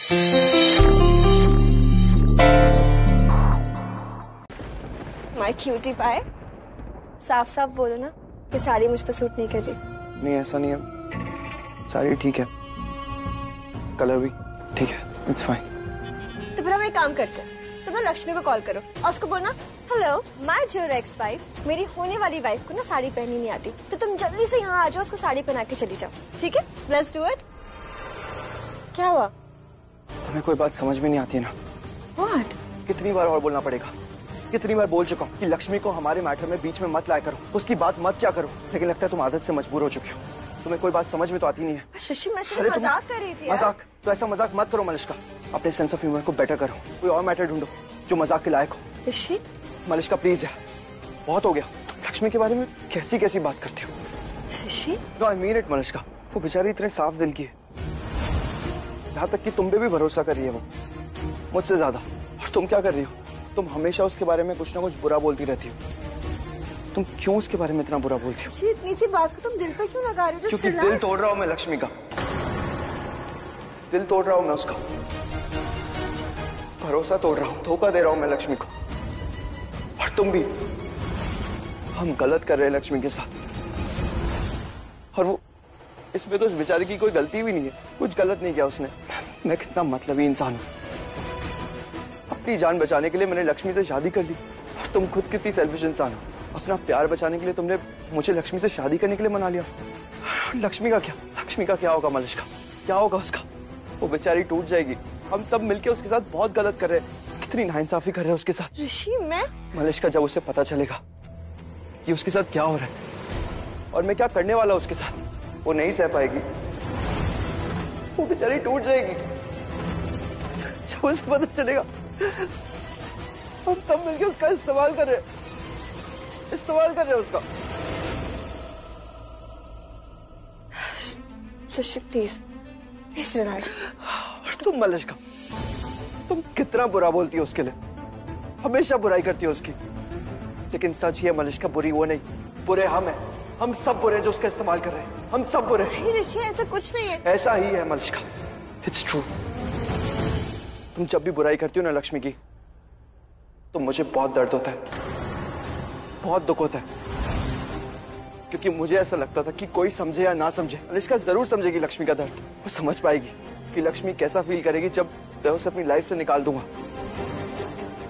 My cutie पाए, साफ साफ बोलो ना कि साड़ी मुझ पर सूट नहीं कर रही। नहीं ऐसा नहीं है, साड़ी ठीक है, कलर भी ठीक है, इट्स फाइन। तो फिर हम एक काम करते हैं, तुम ना लक्ष्मी को कॉल करो और उसको बोलना, hello my dear ex wife, मेरी होने वाली वाइफ को ना साड़ी पहननी नहीं आती, तो तुम जल्दी से यहाँ आ जाओ, उसको साड़ी पहना के चली जाओ, ठीक है? Let's do it. क्या हुआ? तुम्हें कोई बात समझ में नहीं आती ना? व्हाट? कितनी बार और बोलना पड़ेगा? कितनी बार बोल चुका हूँ कि लक्ष्मी को हमारे मैटर में बीच में मत लाया करो, उसकी बात मत क्या करो, लेकिन लगता है तुम आदत से मजबूर हो चुके हो। तुम्हें कोई बात समझ में तो आती नहीं है। शशि मैं सिर्फ मजाक कर रही थी। मजाक? तो ऐसा मजाक मत करो मलिष्का, अपने सेंस ऑफ ह्यूमर को बेटर करो, कोई और मैटर ढूंढो जो मजाक के लायक हो। शशि मलिष्का प्लीज यार, बहुत हो गया। लक्ष्मी के बारे में कैसी कैसी बात करती हो। Shashi no I mean it Malishka, वो बेचारी इतने साफ दिल की है, यहाँ तक कि तुम पे भी भरोसा कर रही है वो, मुझसे ज्यादा। और तुम क्या कर रही हो? तुम हमेशा उसके बारे में कुछ ना कुछ बुरा बोलती रहती हो। तुम क्यों उसके बारे में इतना बुरा बोलती हो? शशि इतनी सी बात को तुम दिल पे क्यों लगा रहे हो? क्योंकि दिल तोड़ रहा हूँ मैं लक्ष्मी का, दिल तोड़ रहा हूँ मैं उसका, भरोसा तोड़ रहा हूँ, धोखा दे रहा हूँ मैं लक्ष्मी को। और तुम भी, हम गलत कर रहे हैं लक्ष्मी के साथ। और वो, इसमें तो उस बेचारे की कोई गलती भी नहीं है, कुछ गलत नहीं किया उसने। मैं कितना मतलबी इंसान हूँ, अपनी जान बचाने के लिए मैंने लक्ष्मी से शादी कर ली। और तुम खुद कितनी सेल्फिश इंसान हो, अपना प्यार बचाने के लिए तुमने मुझे लक्ष्मी से शादी करने के लिए मना लिया। लक्ष्मी का क्या? लक्ष्मी का क्या होगा मलिष्का? क्या होगा उसका? वो बेचारी टूट जाएगी। हम सब मिलके उसके साथ बहुत गलत कर रहे हैं, कितनी नाइंसाफी कर रहे हैं उसके साथ। ऋषि मैं मलिष्का, जब उसे पता चलेगा कि उसके साथ क्या हो रहा है और मैं क्या करने वाला उसके साथ, वो नहीं सह पाएगी, वो बेचारी टूट जाएगी। जब उसे पता चलेगा हम सब मिलके उसका इस्तेमाल कर रहे हैं उसका। Shashi please relax. और तुम मलिष्का, तुम कितना बुरा बोलती हो उसके लिए, हमेशा बुराई करती हो उसकी। लेकिन सच ही है मलिष्का, बुरी वो नहीं, बुरे हम हैं, हम सब बुरे हैं जो उसका इस्तेमाल कर रहे हैं, हम सब बुरे हैं। ऋषि ऐसा कुछ नहीं है। ऐसा ही है मलिष्का, इट्स ट्रू। तुम जब भी बुराई करती हो ना लक्ष्मी की, तो मुझे बहुत दर्द होता है, बहुत दुख होता है, क्योंकि मुझे ऐसा लगता था कि कोई समझे या ना समझे, मलिष्का जरूर समझेगी लक्ष्मी का दर्द। वो समझ पाएगी कि लक्ष्मी कैसा फील करेगी जब मैं उसे अपनी लाइफ से निकाल दूंगा,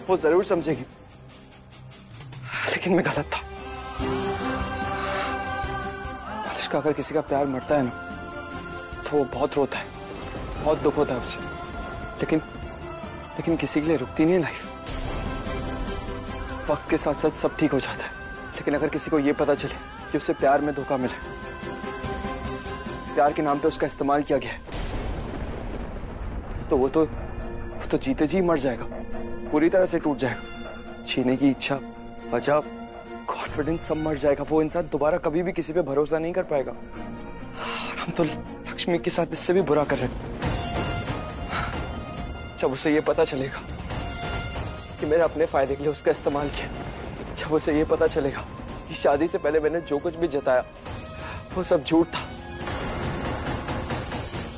वो जरूर समझेगी। लेकिन मैं गलत था मलिष्का। अगर किसी का प्यार मरता है ना, तो वो बहुत रोता है, बहुत दुख होता है उसे, लेकिन किसी के लिए रुकती नहीं है लाइफ। वक्त के साथ साथ सब ठीक हो जाता है। लेकिन अगर किसी को ये पता चले कि उसे प्यार में धोखा मिला, प्यार के नाम पे उसका इस्तेमाल किया गया है, तो वो तो जीते जी मर जाएगा, पूरी तरह से टूट जाएगा। जीने की इच्छा, वजह, कॉन्फिडेंस सब मर जाएगा। वो इंसान दोबारा कभी भी किसी पे भरोसा नहीं कर पाएगा। और हम तो लक्ष्मी के साथ इससे भी बुरा कर रहे हैं। जब उसे ये पता चलेगा कि मैंने अपने फायदे के लिए उसका इस्तेमाल किया, जब उसे ये पता चलेगा कि शादी से पहले मैंने जो कुछ भी जताया वो सब झूठ था,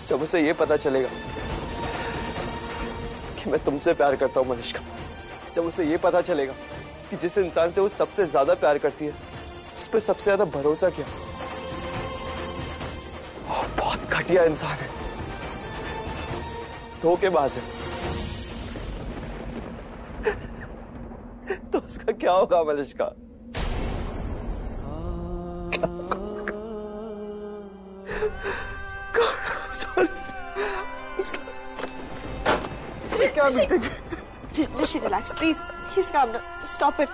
जब उसे ये पता चलेगा कि मैं तुमसे प्यार करता हूं मलिष्का, जब उसे ये पता चलेगा कि जिस इंसान से वो सबसे ज्यादा प्यार करती है, उस पर सबसे ज्यादा भरोसा किया और बहुत घटिया इंसान है, धोखेबाज है, तो उसका क्या होगा मलिष्का? क्या Rishi relax please, please calm down, stop it.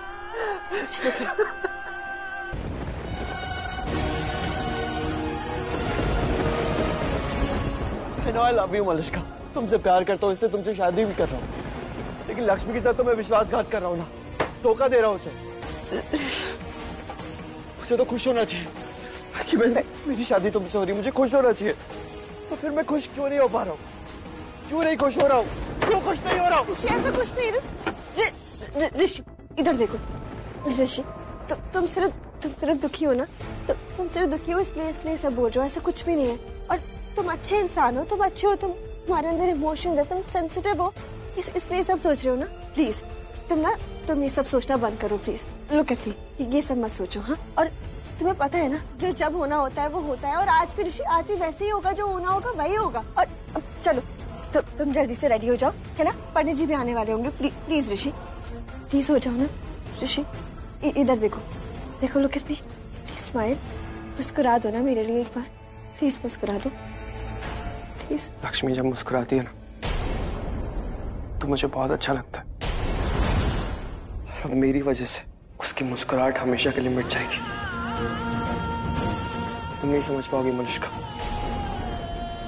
I love you Malishka, तुमसे प्यार करता हूँ, इससे तुमसे शादी भी कर रहा हूँ, लेकिन लक्ष्मी के साथ तो मैं विश्वासघात कर रहा हूँ ना, धोखा दे रहा हूँ उसे। मुझे तो खुश होना चाहिए कि मेरी शादी तुमसे हो रही, मुझे खुश होना चाहिए, तो फिर मैं खुश क्यों नहीं हो पा रहा हूँ? क्यों नहीं खुश हो रहा हूँ? क्यों खुश नहीं हो रहा हूँ? ऐसा कुछ नहीं। ऋषि इधर देखो, ऋषि तुम सिर्फ दुखी हो ना, तुम सिर्फ दुखी हो इसलिए सब बोल रहे हो, ऐसा कुछ भी नहीं है। और तुम अच्छे इंसान हो, तुम अच्छे हो, तुम्हारे अंदर इमोशंस है, तुम सेंसिटिव हो, इसलिए सब सोच रहे हो ना। प्लीज तुम ये सब सोचना बंद करो प्लीज। लुक एट मी, ये सब मत सोचो। हाँ, और तुम्हें पता है ना, जो जब होना होता है वो होता है, और आज भी वैसे ही होगा, जो होना होगा वही होगा। और अब चलो तुम जल्दी से रेडी हो जाओ, है ना, पंडित जी भी आने वाले होंगे। प्लीज ऋषि, प्लीज हो जाओ ना। ऋषि इधर देखो, look at me, please smile, मुस्कुरा दो ना मेरे लिए एक बार, प्लीज मुस्कुरा दो प्लीज। लक्ष्मी जब मुस्कुराती है ना तो मुझे बहुत अच्छा लगता है। अब मेरी वजह से उसकी मुस्कुराहट हमेशा के लिए मिट जाएगी। तुम नहीं समझ पाओगी मलिष्का,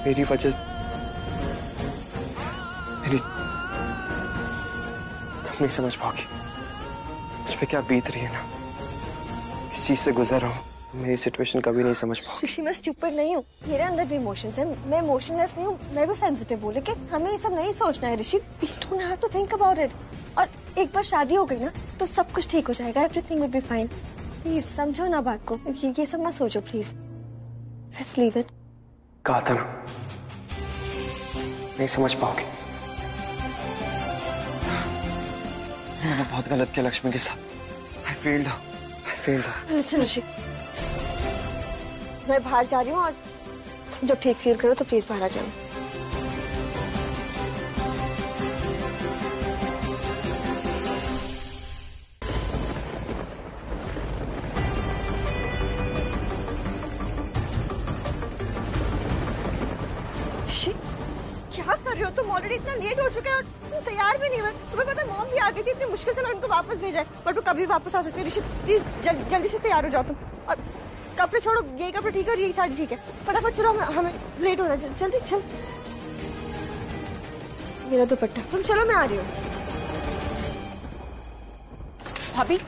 मेरी वजह तुम नहीं समझ पाओगी मुझ पे क्या बीत रही है ना, इस चीज से गुजर रहा हूँ। मेरी सिचुएशन कभी नहीं समझ पाओ। ऋषि मैं स्टूपिड नहीं हूँ, मेरे अंदर भी इमोशंस हैं, मैं इमोशनलेस नहीं हूँ, मैं भी सेंसिटिव हूँ, लेकिन हमें ये सब नहीं सोचना है ऋषि। We don't have to think about it। और एक बार शादी हो गई ना तो सब कुछ ठीक हो जाएगा, everything will be fine. Please समझो ना बात को, ये सब मत सोचो प्लीज, लेट्स लीव इट। कहा था ना, नहीं समझ पाओगे। मैंने बहुत गलत किया लक्ष्मी के साथ। I failed her। लिसन ऋषि, मैं बाहर जा रही हूँ, और तुम जब ठीक फील करो तो प्लीज बाहर आ जाओ। ऋषि क्या कर रहे हो तुम? ऑलरेडी इतना लेट हो चुका है और तुम तैयार भी नहीं हुए। तुम्हें पता है मॉम भी आ गई थी, इतनी मुश्किल से मैं उनको वापस भेजा है, बट वो कभी वापस आ सकते हैं। ऋषि प्लीज जल्दी से तैयार हो जाओ तुम, और कपड़े छोड़ो, यही कपड़े ठीक है और यही साड़ी ठीक है, फटाफट चलो, हमें लेट हो रहा है, जल्दी चल। मेरा दुपट्टा, तुम चलो मैं आ रही हूँ। भाभी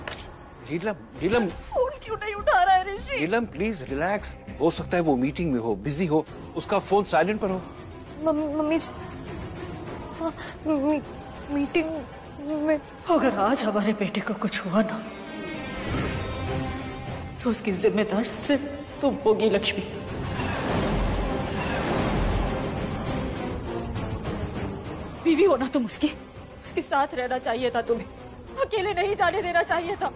नीलम फोन क्यों नहीं उठा रहा है ऋषि? नीलम प्लीज रिलैक्स, हो सकता है वो मीटिंग में हो, बिजी हो, उसका फोन साइलेंट पर हो। मम्मी जी, हाँ, मीटिंग में अगर आज हमारे बेटे को कुछ हुआ ना तो उसकी जिम्मेदार सिर्फ तुम होगी लक्ष्मी। बीवी हो ना तुम उसके साथ रहना चाहिए था, तुम्हें अकेले नहीं जाने देना चाहिए था।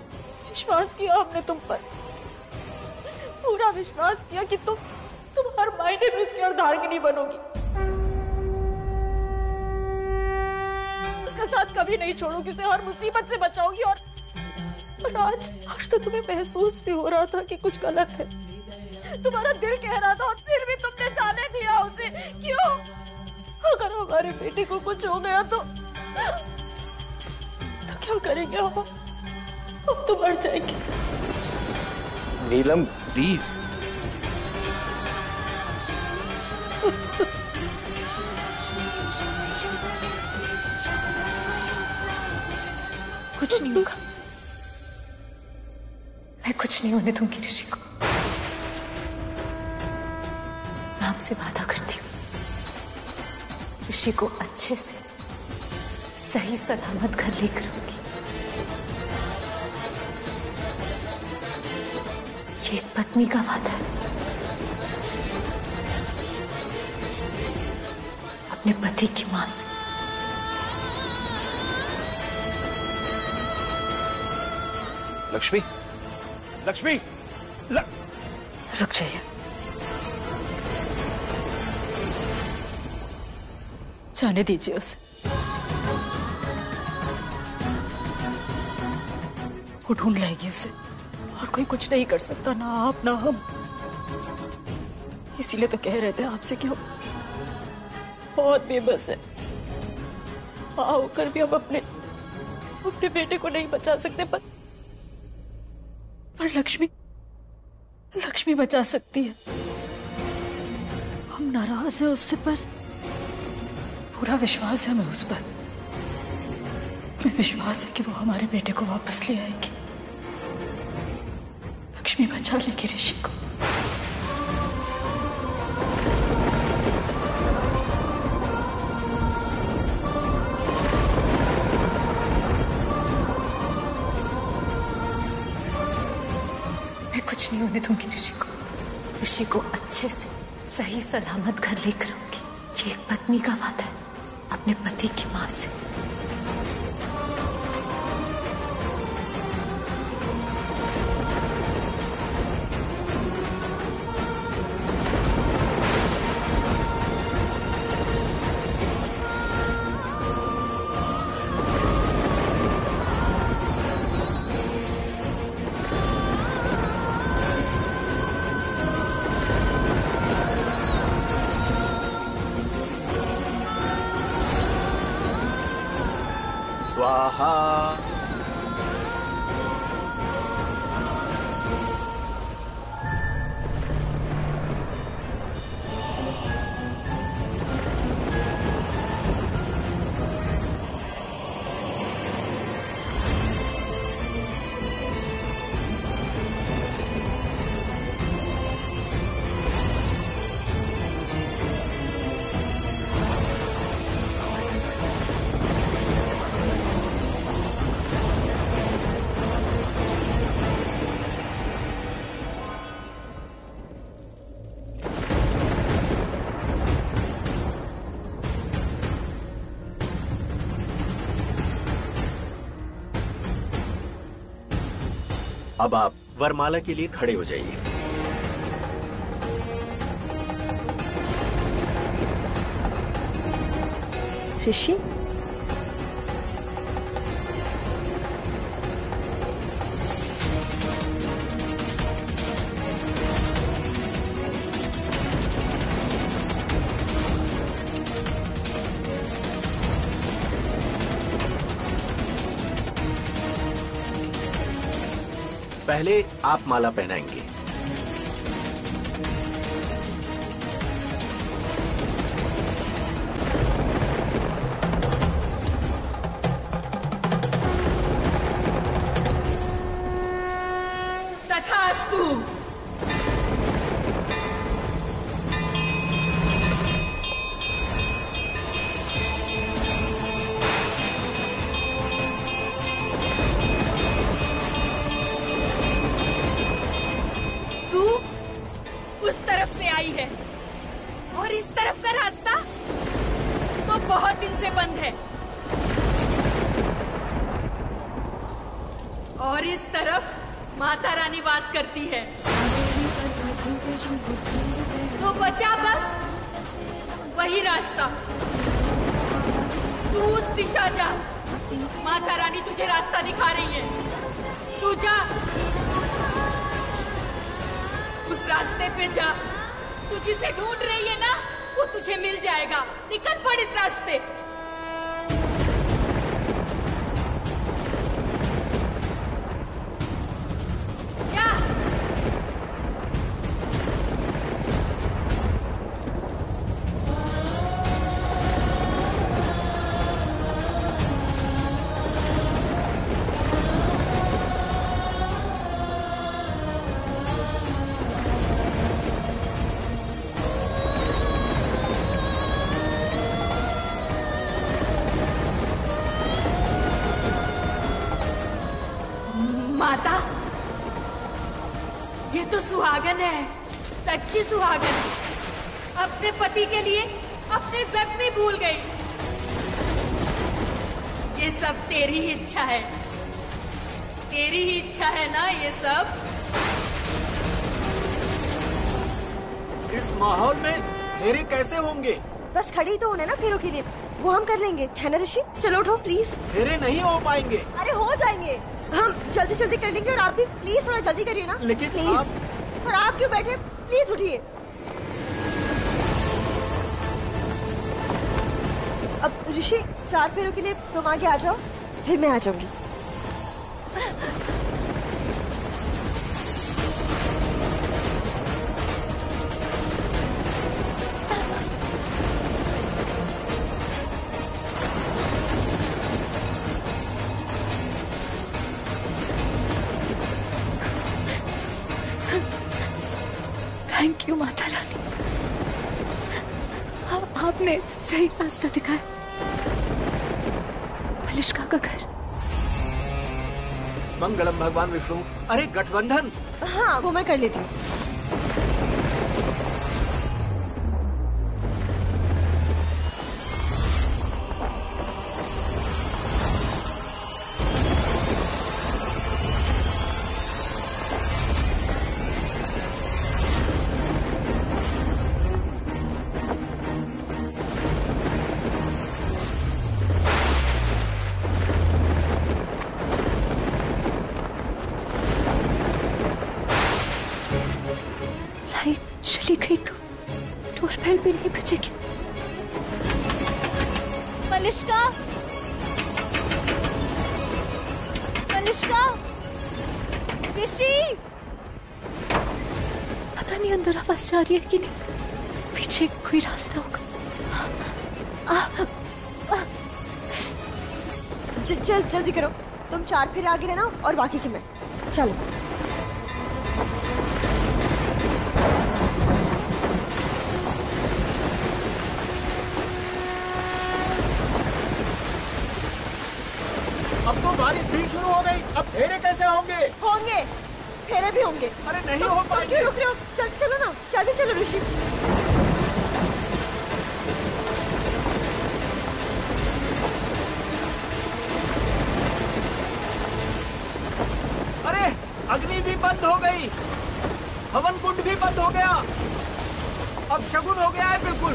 विश्वास किया हमने तुम पर, पूरा विश्वास किया कि तुम हर महीने में उसकी अर्धांगिनी बनोगी, उसका साथ कभी नहीं छोड़ोगी, उसे हर मुसीबत से बचाओगी। और आज तो तुम्हें महसूस भी हो रहा था कि कुछ गलत है, तुम्हारा दिल कह रहा था, और फिर भी तुमने जाने दिया उसे। क्यों? अगर हमारे बेटे को कुछ हो गया तो क्या करेंगे हम? अब तो मर जाएंगे। नीलम प्लीज। कुछ नहीं होगा, मैं कुछ नहीं होने दूंगी ऋषि को। मैं आपसे वादा करती हूँ, ऋषि को अच्छे से सही सलामत घर लेकर आऊंगी। ये एक पत्नी का वादा है, अपने पति की मां से। लक्ष्मी रुक जाइए, जाने दीजिए उसे। वो ढूंढ लाएगी उसे, और कोई कुछ नहीं कर सकता, ना आप ना हम। इसीलिए तो कह रहे थे आपसे कि हम बहुत बेबस है, मां होकर भी हम अपने बेटे को नहीं बचा सकते, पर लक्ष्मी बचा सकती है। हम नाराज हैं उससे, पर पूरा विश्वास है हमें उस पर। हमें विश्वास है कि वो हमारे बेटे को वापस ले आएगी। लक्ष्मी बचा लेगी ऋषि को। मैं कुछ नहीं होने दूंगी ऋषि को। ऋषि को अच्छे से सही सलामत घर लेकर आऊंगी। कि एक पत्नी का वादा है अपने पति की मां से। स्वाहा। अब आप वरमाला के लिए खड़े हो जाइए। ऋषि, पहले आप माला पहनाएंगे। तथास्तु। और इस तरफ का रास्ता तो बहुत दिन से बंद है, और इस तरफ माता रानी वास करती है, तो बचा बस वही रास्ता। तू उस दिशा जा, माता रानी तुझे रास्ता दिखा रही है, तू जा, उस रास्ते पे जा। तू जिसे ढूंढ रही है ना, वो तुझे मिल जाएगा। निकल पड़ इस रास्ते। जा। माता, ये तो सुहागन है, सच्ची सुहागन। अपने पति के लिए अपने जख्म भूल गई। ये सब तेरी ही इच्छा है, तेरी ही इच्छा है ना ये सब। इस माहौल में फेरे कैसे होंगे? बस खड़ी तो होने ना फेरों के लिए, वो हम कर लेंगे, है ना ऋषि? चलो उठो प्लीज। फेरे नहीं हो पाएंगे। अरे हो जाएंगे, हम जल्दी जल्दी कर लेंगे। और आप भी प्लीज थोड़ा जल्दी करिए ना। लेकिन प्लीज आप... और आप क्यों बैठे, प्लीज उठिए। अब ऋषि 4 फेरों के लिए तुम आगे आ जाओ, फिर मैं आ जाऊंगी। थैंक यू माता रानी, आपने सही रास्ता दिखाया। कलिष्का का घर। मंगलम भगवान विष्णु। अरे गठबंधन। हाँ वो मैं कर लेती हूँ। चिकन। मलिष्का, मलिष्का, ऋषि, पता नहीं अंदर आवाज जा रही है कि नहीं। पीछे कोई रास्ता होगा। जल्दी करो, तुम 4 फेरे आगे रहना और बाकी की मैं। चलो। अब तो बारिश भी शुरू हो गई, अब फेरे कैसे होंगे? होंगे, फेरे भी होंगे। अरे नहीं हो पाएंगे। रुक रहे हो? चलो ना, जल्दी चलो ऋषि। अरे अग्नि भी बंद हो गई, हवन कुंड भी बंद हो गया, अब शगुन हो गया है बिल्कुल।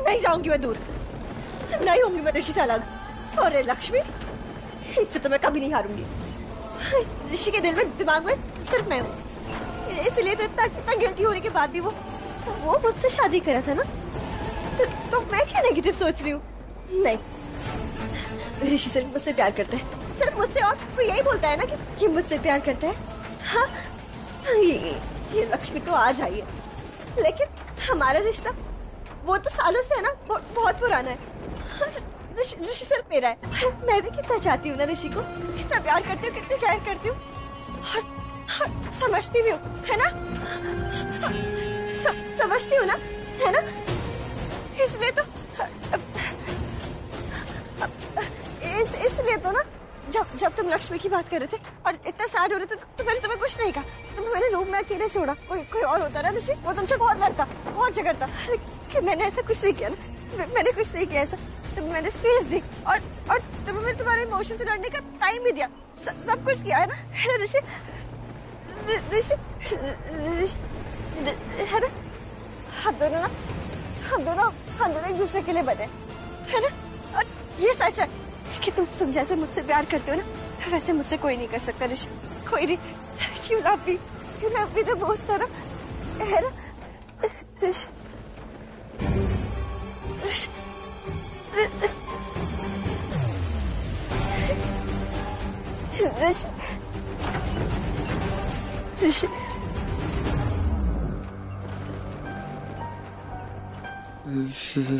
नहीं जाऊंगी मैं दूर, नहीं होंगी मैं ऋषि से अलग। और ये लक्ष्मी, इससे तो मैं कभी नहीं हारूंगी। ऋषि के दिल में, दिमाग में सिर्फ मैं हूँ, इसलिए तो इतना गिल्टी होने के बाद भी वो मुझसे शादी करा था ना, तो मैं क्या नेगेटिव सोच रही हूँ? नहीं, ऋषि सिर्फ मुझसे प्यार करता है, सिर्फ मुझसे। और वो यही बोलता है ना कि मुझसे प्यार करता है। हाँ, ये लक्ष्मी तो आज आई है, लेकिन हमारा रिश्ता वो तो सालों से है ना, बहुत पुराना है। ऋषि सिर्फ मेरा है। मैं भी कितना चाहती हूँ ना ऋषि को, कितना प्यार करती हूँ, कितनी प्यार करती हूँ, और समझती भी हूँ, है ना? समझती हूँ ना, है ना? इसलिए तो इसलिए तो ना, जब तुम लक्ष्मी की बात कर रहे थे और इतना सैड हो रहे थे, तो मैंने तुम्हें कुछ नहीं कहा। तुम मैंने रूम में अकेले छोड़ा, कोई और होता ना ऋषि, वो तुमसे बहुत लड़ता, बहुत झगड़ता, लेकिन मैंने ऐसा कुछ नहीं किया ना। मैंने कुछ नहीं किया ऐसा। तुम्हें मैंने स्पेस दी, और तुम्हें तुम्हारे इमोशन से लड़ने का टाइम भी दिया, सब कुछ किया है ना ऋषि? है ना? हम दोनों एक दूसरे के लिए बने, है ना? और ये सच है कि तुम जैसे मुझसे प्यार करते हो ना, वैसे मुझसे कोई नहीं कर सकता ऋषि, कोई नहीं। You love me the most, है ना? है ना? ऋषि,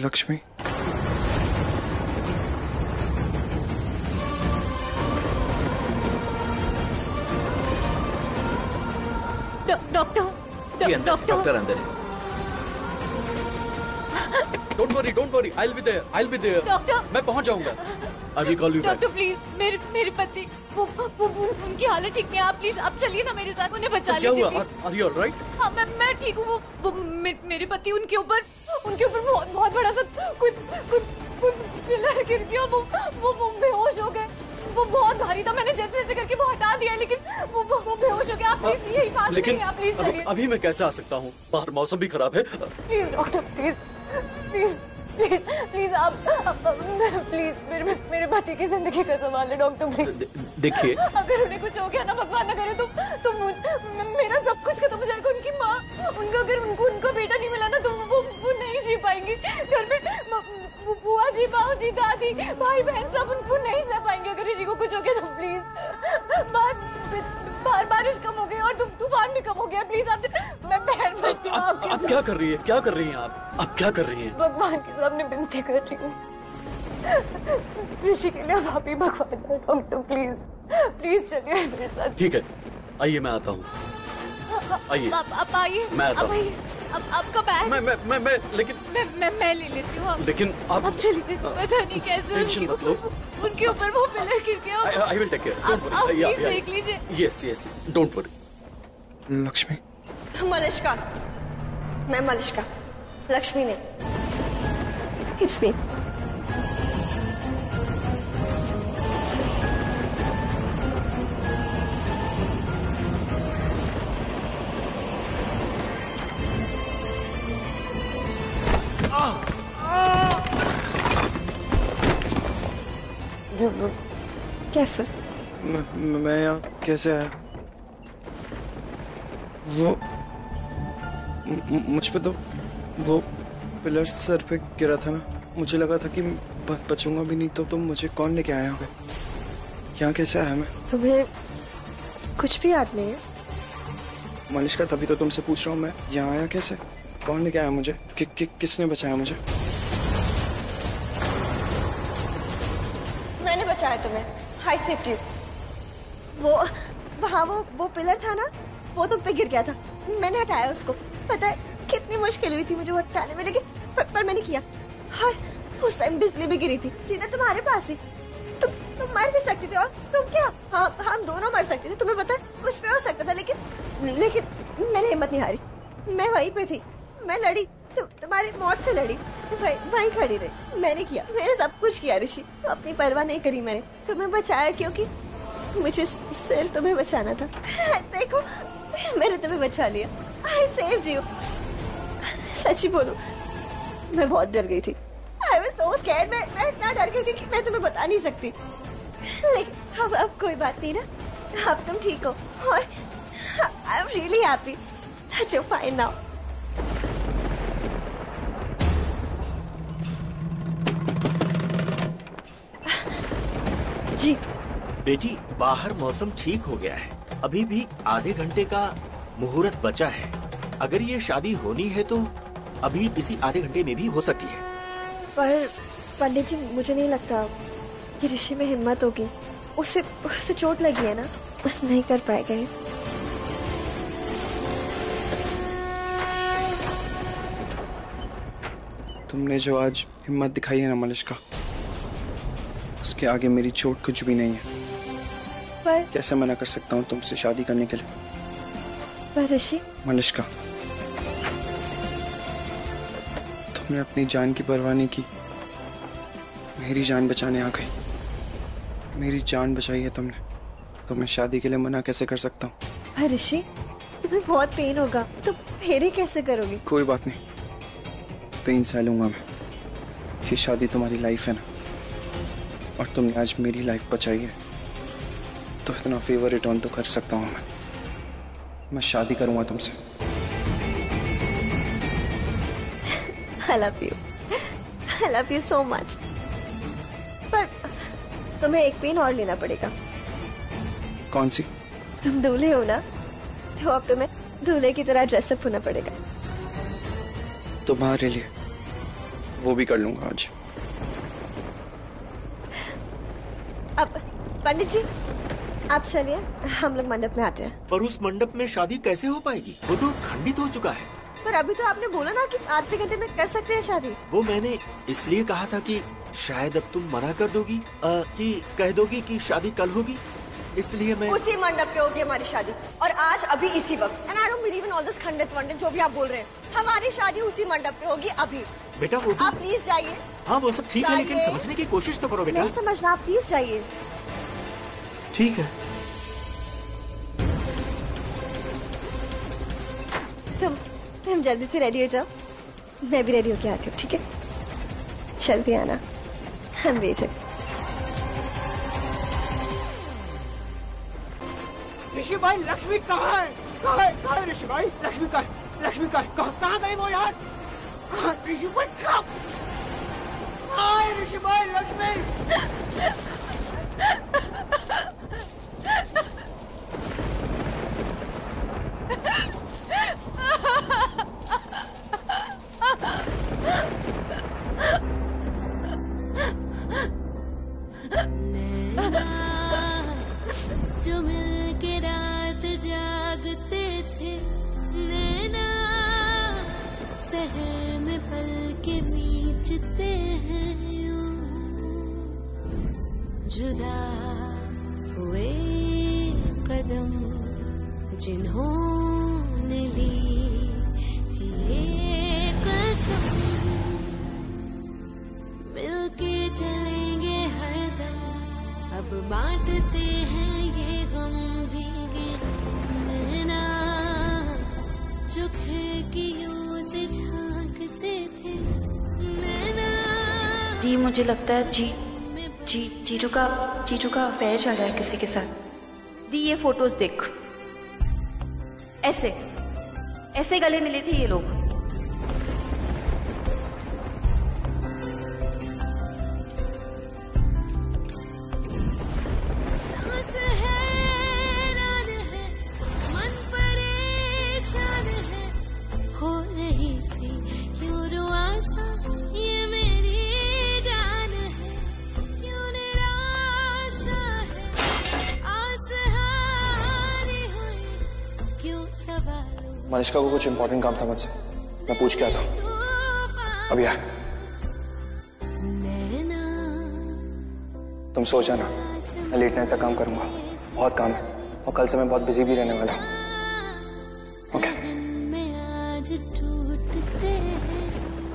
लक्ष्मी, डॉक्टर अंदर है। Don't worry, I'll be there. Doctor, मैं पहुंच जाऊंगा। I will call you back. Doctor please, मेरे पति वो उनकी हालत ठीक नहीं है, आप प्लीज आप चलिए ना मेरे साथ, उन्हें बचा लीजिए। क्या हुआ? Are you all right? हाँ, मैं ठीक हूँ। वो मेरे पति उनके ऊपर बहुत बड़ा सा कोई पिलर गिर गया, वो बेहोश हो गए। वो बहुत भारी था, मैंने जैसे करके वो हटा दिया, लेकिन वो बेहोश हो गया। आप प्लीज यही पास नहीं, आप प्लीज चलिए। अभी मैं कैसे आ सकता हूँ? बाहर मौसम भी खराब है। प्लीज डॉक्टर, प्लीज आप प्लीज मेरे पति की जिंदगी का सवाल है डॉक्टर, प्लीज। देखिए, अगर उन्हें कुछ हो गया ना, भगवान न करे, तो मेरा सब कुछ खत्म हो जाएगा। उनकी माँ, उनका बेटा नहीं मिला ना, तो वो नहीं जी पाएंगी। घर में बुआ जी, बाऊ जी, दादी, भाई बहन सब उनको नहीं सह पाएंगे अगर ऋषि को कुछ हो गया तो। प्लीज, बाहर बारिश कम हो गई और तूफान भी कम हो गया। प्लीज आप, मैं बहन बनती हूँ आपकी। आप क्या कर रही है? क्या कर रही हैं आप क्या कर रही हैं? भगवान के सामने विनती कर रही हूँ, ऋषि के लिए आप ही भगवान है। डॉक्टर प्लीज चलिए मेरे साथ। ठीक है, आइए मैं आता हूँ। आइए, आप आइए, मैं आता हूँ। अब आपका बैग मैं लेकिन मैं ले लेती हूँ। लेकिन आप चलिए, पता नहीं कैसे टेंशन मत लो। उनके ऊपर वो पिलर गिर गया। आई विल टेक केयर, आप प्लीज देख लीजिए। Yes, don't worry. Lakshmi, Malishka, मैं मलिष्का, लक्ष्मी ने। It's me. कैसे? मैं यहाँ कैसे आया? वो मुझ पे तो वो पिलर सर पे गिरा था ना, मुझे लगा था कि बचूंगा भी नहीं। तो मुझे कौन लेके आया होगा? यहाँ कैसे आया मैं? तुम्हें कुछ भी याद नहीं है? मलिष्का, तभी तो तुमसे पूछ रहा हूँ मैं यहाँ आया कैसे? कौन लेके आया मुझे? किसने बचाया मुझे? मैंने बचाया तुम्हें, हाई सेफ्टी। वहाँ वो पिलर था ना, वो तुम पे गिर गया था, मैंने हटाया उसको। पता है कितनी मुश्किल हुई थी मुझे वो हटाने में, लेकिन पर मैंने किया। और उस टाइम बिजली भी गिरी थी सीधा तुम्हारे पास ही। तुम मर भी सकते थे, और तुम क्या, हम दोनों मर सकते थे। तुम्हें पता है कुछ भी हो सकता था, लेकिन मैंने हिम्मत नहीं हारी। मैं वहीं पे थी, मैं लड़ी, तुम्हारी मौत से लड़ी, वहीं खड़ी रही। मैंने किया, मैंने सब कुछ किया ऋषि, अपनी परवाह नहीं करी मैंने। तुम्हें बचाया क्योंकि मुझे सिर्फ तुम्हें बचाना था। देखो, मैंने तुम्हें बचा लिया। I saved you. सच्ची बोलूं, मैं बहुत डर गई थी। I was so scared। मैं इतना डर गई थी कि मैं तुम्हें बता नहीं सकती। लेकिन अब कोई बात नहीं ना, अब तुम ठीक हो, और I am really happy that you fine now. जी बेटी, बाहर मौसम ठीक हो गया है, अभी भी आधे घंटे का मुहूर्त बचा है। अगर ये शादी होनी है तो अभी इसी आधे घंटे में भी हो सकती है। पर पंडित जी, मुझे नहीं लगता कि ऋषि में हिम्मत होगी। उसे चोट लगी है ना, नहीं कर पाएगा ये। तुमने जो आज हिम्मत दिखाई है ना मलिष्का, उसके आगे मेरी चोट कुछ भी नहीं है। पर कैसे मना कर सकता हूँ तुमसे शादी करने के लिए? पर ऋषि, मलिष्का, तुमने अपनी जान की परवाह नहीं की, मेरी जान बचाने आ गई। मेरी जान बचाई है तुमने, तो मैं शादी के लिए मना कैसे कर सकता हूँ? पर ऋषि, तुम्हें बहुत पेन होगा, तुम फेरे कैसे करोगे? कोई बात नहीं, पेन सह लूंगा मैं। ये शादी तुम्हारी लाइफ है ना, और तुमने आज मेरी लाइफ बचाई है, तो इतना फेवर रिटर्न तो कर सकता हूँ मैं शादी करूंगा तुमसे। I love you so much। पर तुम्हें एक पेन और लेना पड़ेगा। कौन सी? तुम दूल्हे हो ना, तो अब तुम्हें दूल्हे की तरह ड्रेसअप होना पड़ेगा। तुम्हारे लिए वो भी कर लूंगा आज। अब पंडित जी, आप चलिए, हम लोग मंडप में आते हैं। पर उस मंडप में शादी कैसे हो पाएगी? वो तो खंडित हो चुका है। पर अभी तो आपने बोला ना कि आधे घंटे में कर सकते हैं शादी। वो मैंने इसलिए कहा था कि शायद अब तुम मना कर दोगी, कि कह दोगी कि शादी कल होगी, इसलिए मैं। उसी मंडप पे होगी हमारी शादी, और आज अभी इसी वक्त। And I don't believe in all this खंडित वंडित जो भी आप बोल रहे हैं। हमारी शादी उसी मंडप पे होगी अभी। बेटा वो तो आप प्लीज जाइए। हाँ वो सब ठीक है, लेकिन जाइए। समझने की कोशिश तो करो बेटा। नहीं समझना, आप प्लीज जाइए। ठीक है, तुम जल्दी से रेडी हो जाओ, मैं भी रेडी होके आती हूँ, ठीक है? जल्दी आना, I'm waiting। ऋषि भाई लक्ष्मी कहाँ है? कहाँ है ऋषि भाई? लक्ष्मी कहाँ है? लक्ष्मी कहाँ है? कहाँ गई वो यार? ऋषि भाई कहाँ है ऋषि भाई? लक्ष्मी जो मिलके रात जागते थे नैना, शहर में पल के बीचते हैं यूं, जुदा हुए कदम जिन्होंने ली थी ये कसम, मिलके चलेंगे हरदम, अब बांटते हैं ये गम भीगे नैना, जो खिड़कियों से झांकते थे नैना। दी मुझे लगता है जीजू का अफेयर चल रहा है किसी के साथ। दी ये फोटोज देख, ऐसे गले मिले थे ये लोग। मनिष्का को कुछ इंपॉर्टेंट काम था मुझसे, मैं पूछ के आता हूँ। अभी आए। तुम सो जाना, मैं लेट नाइट तक काम करूंगा, बहुत काम है और कल से मैं बहुत बिजी भी रहने वाला हूँ। ओके।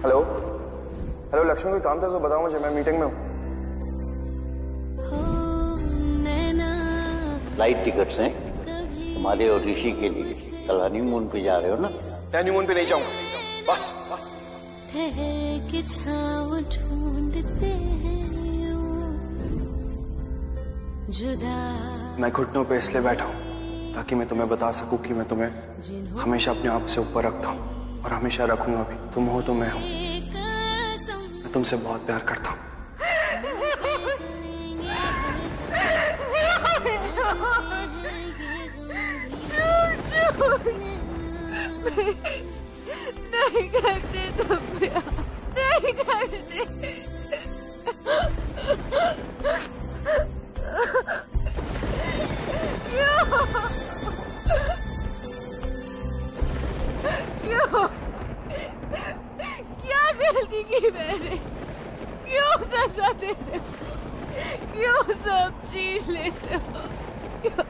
हेलो लक्ष्मी, कोई काम था तो बताओ मुझे, मैं मीटिंग में हूँ। फ्लाइट टिकट्स हैं हमारे और ऋषि के लिए, कल हनीमून पे जा रहे हो ना? हनीमून पे नहीं जाऊंगा, बस। ठहर के छाँव ढूंढते हैं जुदा। मैं घुटनों पे इसलिए बैठा हूँ ताकि मैं तुम्हें बता सकूं कि मैं तुम्हें हमेशा अपने आप से ऊपर रखता हूँ और हमेशा रखूंगा भी। तुम हो तो मैं हूँ, मैं तुमसे बहुत प्यार करता हूँ। नहीं करते तुम प्यार, नहीं करते। क्यों? क्या गलती की मैंने? क्यों सजा दे रहे हो? क्यों सब छीन लेते हो? क्यों?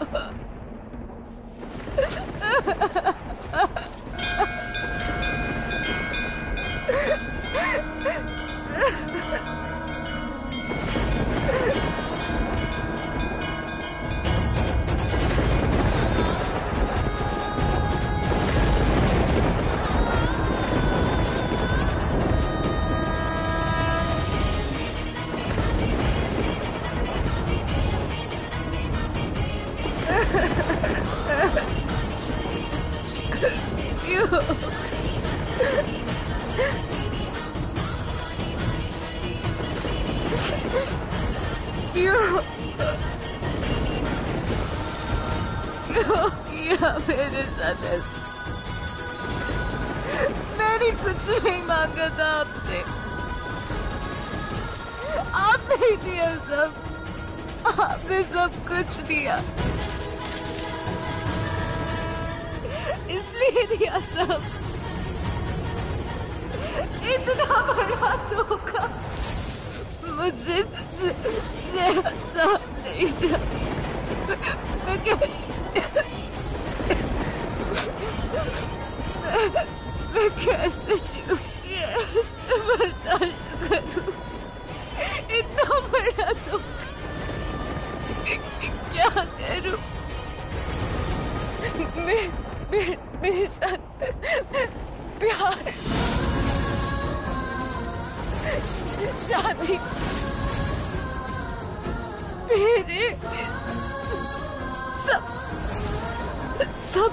मेरे साथ मैंने कुछ नहीं मांगा था आपसे, आपने ही दिया सब, आपने सब कुछ दिया, इसलिए दिया सब। इतना बड़ा धोखा मुझसे नहीं जा। मैं कैसे जीऊं, कैसे बर्दाश्त करूं इतना बड़ा धोखा, क्या करूं? मेरे साथ प्यार, शादी, मेरे सब सब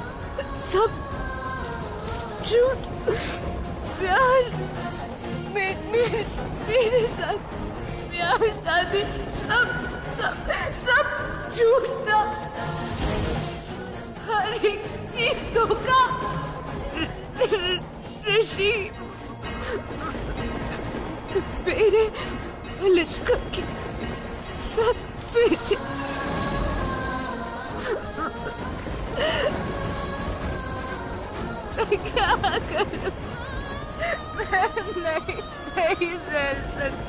झूठ। प्यार मेरे साथ प्यार, शादी, सब झूठ था। हर एक चीज धोखा। ऋषि मेरे लिश्का की सब मेरे। मैं क्या करूं? मैं नहीं सह सकती।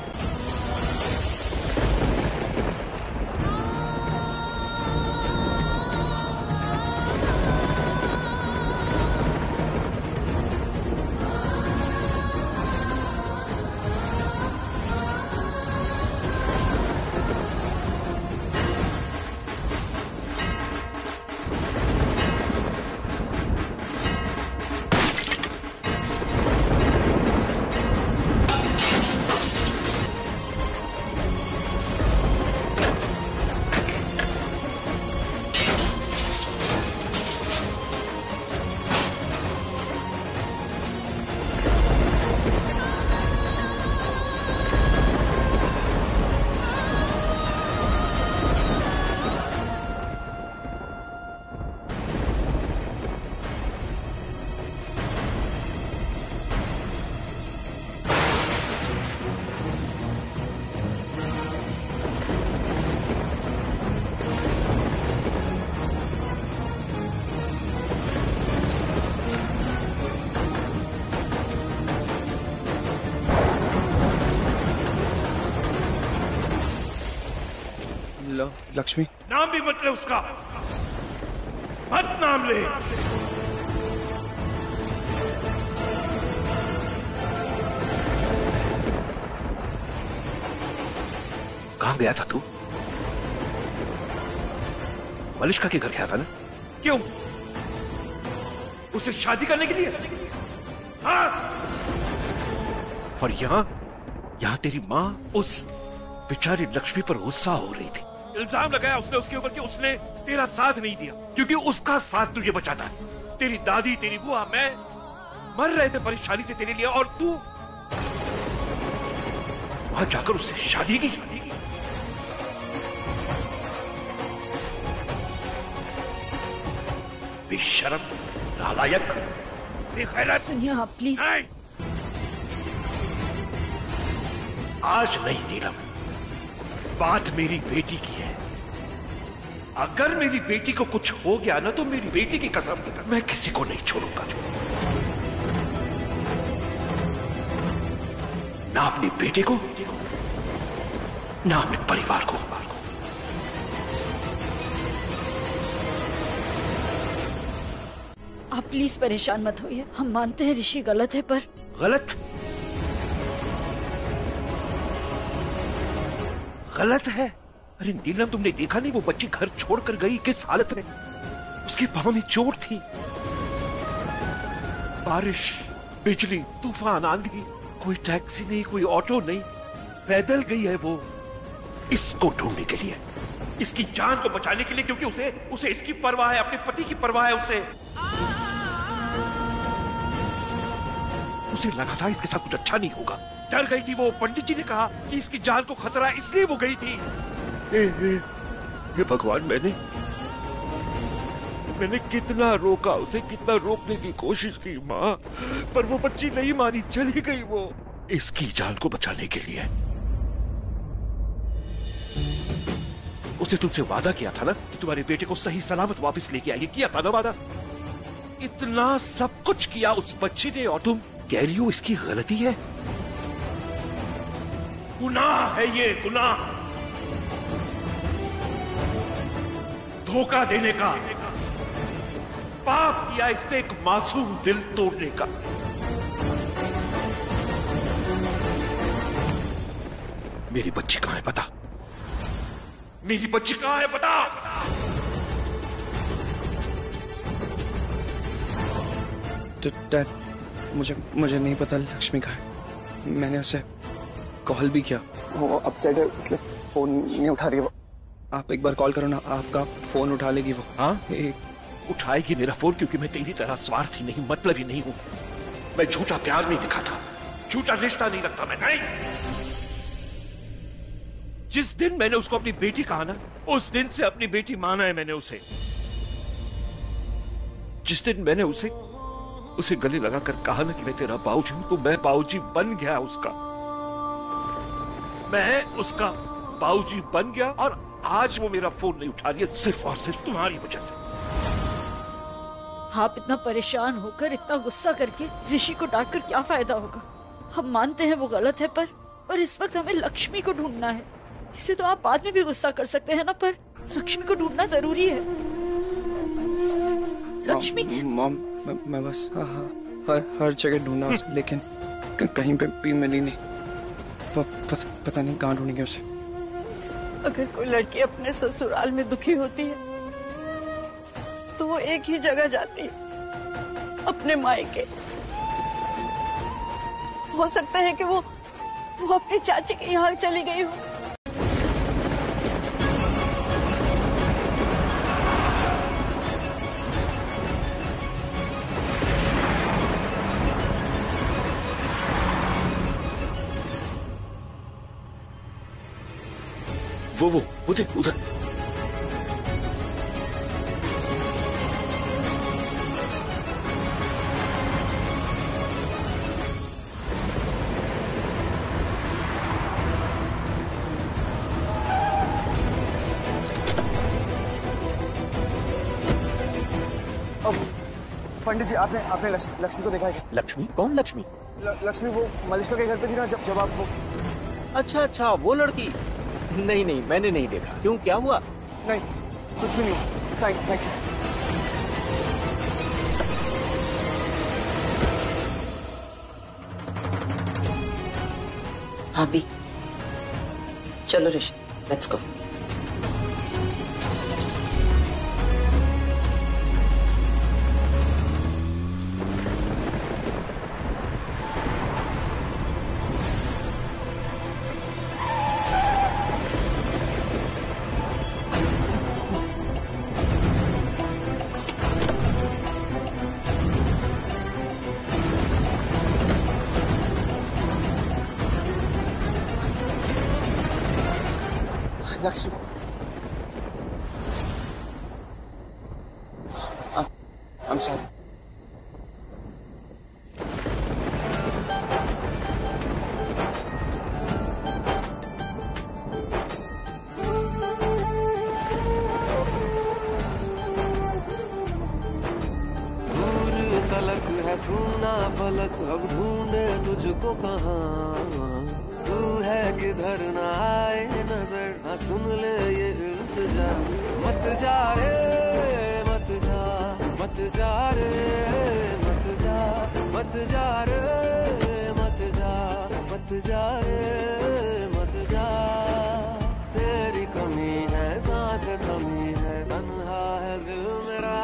लक्ष्मी, नाम भी मत ले उसका, मत नाम ले। कहाँ गया था तू? मलिष्का के घर गया था ना? क्यों? उसे शादी करने के लिए? हाँ। और यहाँ तेरी माँ उस बेचारी लक्ष्मी पर गुस्सा हो रही थी। इल्जाम लगाया उसने उसके ऊपर कि उसने तेरा साथ नहीं दिया, क्योंकि उसका साथ तुझे बचाता है। तेरी दादी, तेरी बुआ, मैं मर रहे थे परेशानी से तेरे लिए, और तू वहां जाकर उससे शादी की। बेशरम, नालायक, बेगैरत। सुनिए आप प्लीज। आज नहीं नीलम, बात मेरी बेटी की है। अगर मेरी बेटी को कुछ हो गया ना, तो मेरी बेटी की कसम मैं किसी को नहीं छोड़ूंगा, ना अपने बेटे को, ना अपने परिवार को। आप प्लीज परेशान मत होइए। हम मानते हैं ऋषि गलत है, पर गलत है? अरे नीलम, तुमने देखा नहीं वो बच्ची घर छोड़कर गई किस हालत में? उसके पांव में चोट थी। बारिश, बिजली, तूफान, आंधी, कोई टैक्सी नहीं, कोई ऑटो नहीं, पैदल गई है वो इसको ढूंढने के लिए, इसकी जान को बचाने के लिए, क्योंकि उसे इसकी परवाह है, अपने पति की परवाह है। उसे लगा था इसके साथ कुछ अच्छा नहीं होगा। डर गई थी वो। पंडित जी ने कहा कि इसकी जान को खतरा है, इसलिए वो गई थी। हे भगवान, मैंने कितना रोका उसे, कितना रोकने की कोशिश की माँ, पर वो बच्ची नहीं मानी, चली गई वो इसकी जान को बचाने के लिए। उसने तुमसे वादा किया था ना कि तुम्हारे बेटे को सही सलामत वापस लेके आएगी, किया था ना वादा? इतना सब कुछ किया उस बच्ची ने, और तुम कह रही हो इसकी गलती है? गुनाह है ये, गुनाह। धोखा देने का पाप किया इसने, एक मासूम दिल तोड़ने का। मेरी बच्ची कहां है पता? मेरी बच्ची कहां है पता? डैड, मुझे नहीं पता लक्ष्मी कहां है। मैंने उसे कॉल भी किया, वो अपसेट है इसलिए फोन नहीं उठा रही है। आप एक बार कॉल करो ना, आपका फोन उठा लेगी वो। हाँ, उठाएगी मेरा फोन, क्योंकि मैं तेरी तरह स्वार्थी नहीं, मतलबी नहीं हूं। मैं झूठा प्यार नहीं दिखाता, झूठा रिश्ता नहीं रखता मैं, नहीं। जिस दिन मैंने उसको अपनी बेटी कहा ना, उस दिन से अपनी बेटी माना है मैंने उसे। जिस दिन मैंने उसे गले लगाकर कहा ना कि मैं तेरा बाऊजी हूं, तो मैं बाऊजी बन गया उसका। मैं उसका बाऊजी बन गया, और आज वो मेरा फोन नहीं उठा रही है, सिर्फ और सिर्फ तुम्हारी वजह से। आप इतना परेशान होकर, इतना गुस्सा करके ऋषि को डांट कर क्या फायदा होगा? हम मानते हैं वो गलत है, पर इस वक्त हमें लक्ष्मी को ढूंढना है। इसे तो आप बाद में भी गुस्सा कर सकते हैं ना, पर लक्ष्मी को ढूंढना जरूरी है। लक्ष्मी मॉम, मैं बस हर जगह ढूंढा उसे, लेकिन कहीं पे भी मिली नहीं। पता नहीं कहाँ ढूंढेंगे उसे। अगर कोई लड़की अपने ससुराल में दुखी होती है तो वो एक ही जगह जाती है, अपने मायके। हो सकता है कि वो अपनी चाची के यहाँ चली गई हो। वो उधर उधर। पंडित जी, आपने लक्ष्मी को देखा है क्या? लक्ष्मी? कौन लक्ष्मी? लक्ष्मी वो मलिष्का के घर पे थी ना, जब आप वो। अच्छा, वो लड़की। नहीं, मैंने नहीं देखा। क्यों, क्या हुआ? नहीं, कुछ भी नहीं हुआ। Thank you. हाँ भी, चलो Rishi, let's go. Lakshmi, I'm sorry. तलक है सुनना फलक, अब ढूंढे तुझको कहाँ। तू है किधर न आए नजर, न सुन ले ये इल्तिजा। मत जा रे मत जा, मत जा रे मत जा, मत जा रे मत जा, मत जा रे मत जा। तेरी कमी है सांस कमी है, तन्हा है दिल मेरा।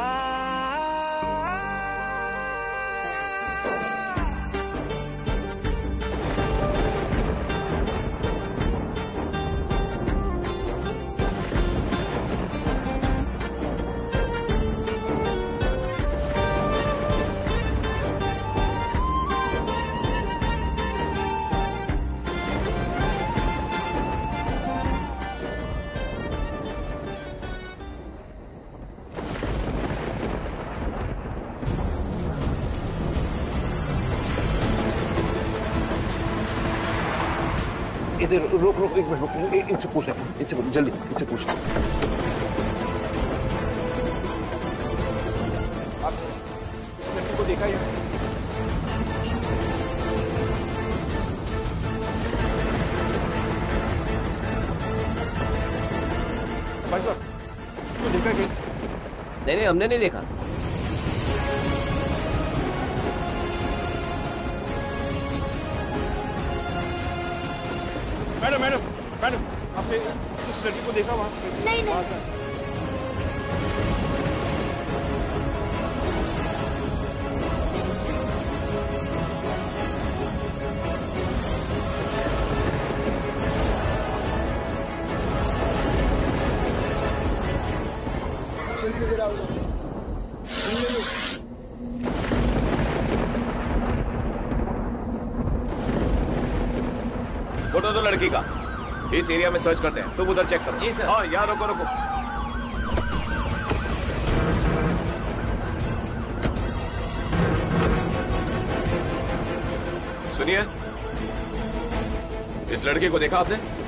इधर रुक एक मिनट रुक, इनसे पूछ जल्दी, इनसे पूछ। आप इस लड़की को देखा ही है? भाई साहब, इसको देखा क्या? नहीं, हमने नहीं देखा। मैडम, आपने इस लड़की को देखा वहाँ? नहीं। फोटो दो लड़की का। इस एरिया में सर्च करते हैं, तुम उधर चेक करो। जी सर। हाँ यहाँ रुको रुको। सुनिए, इस लड़के को देखा आपने?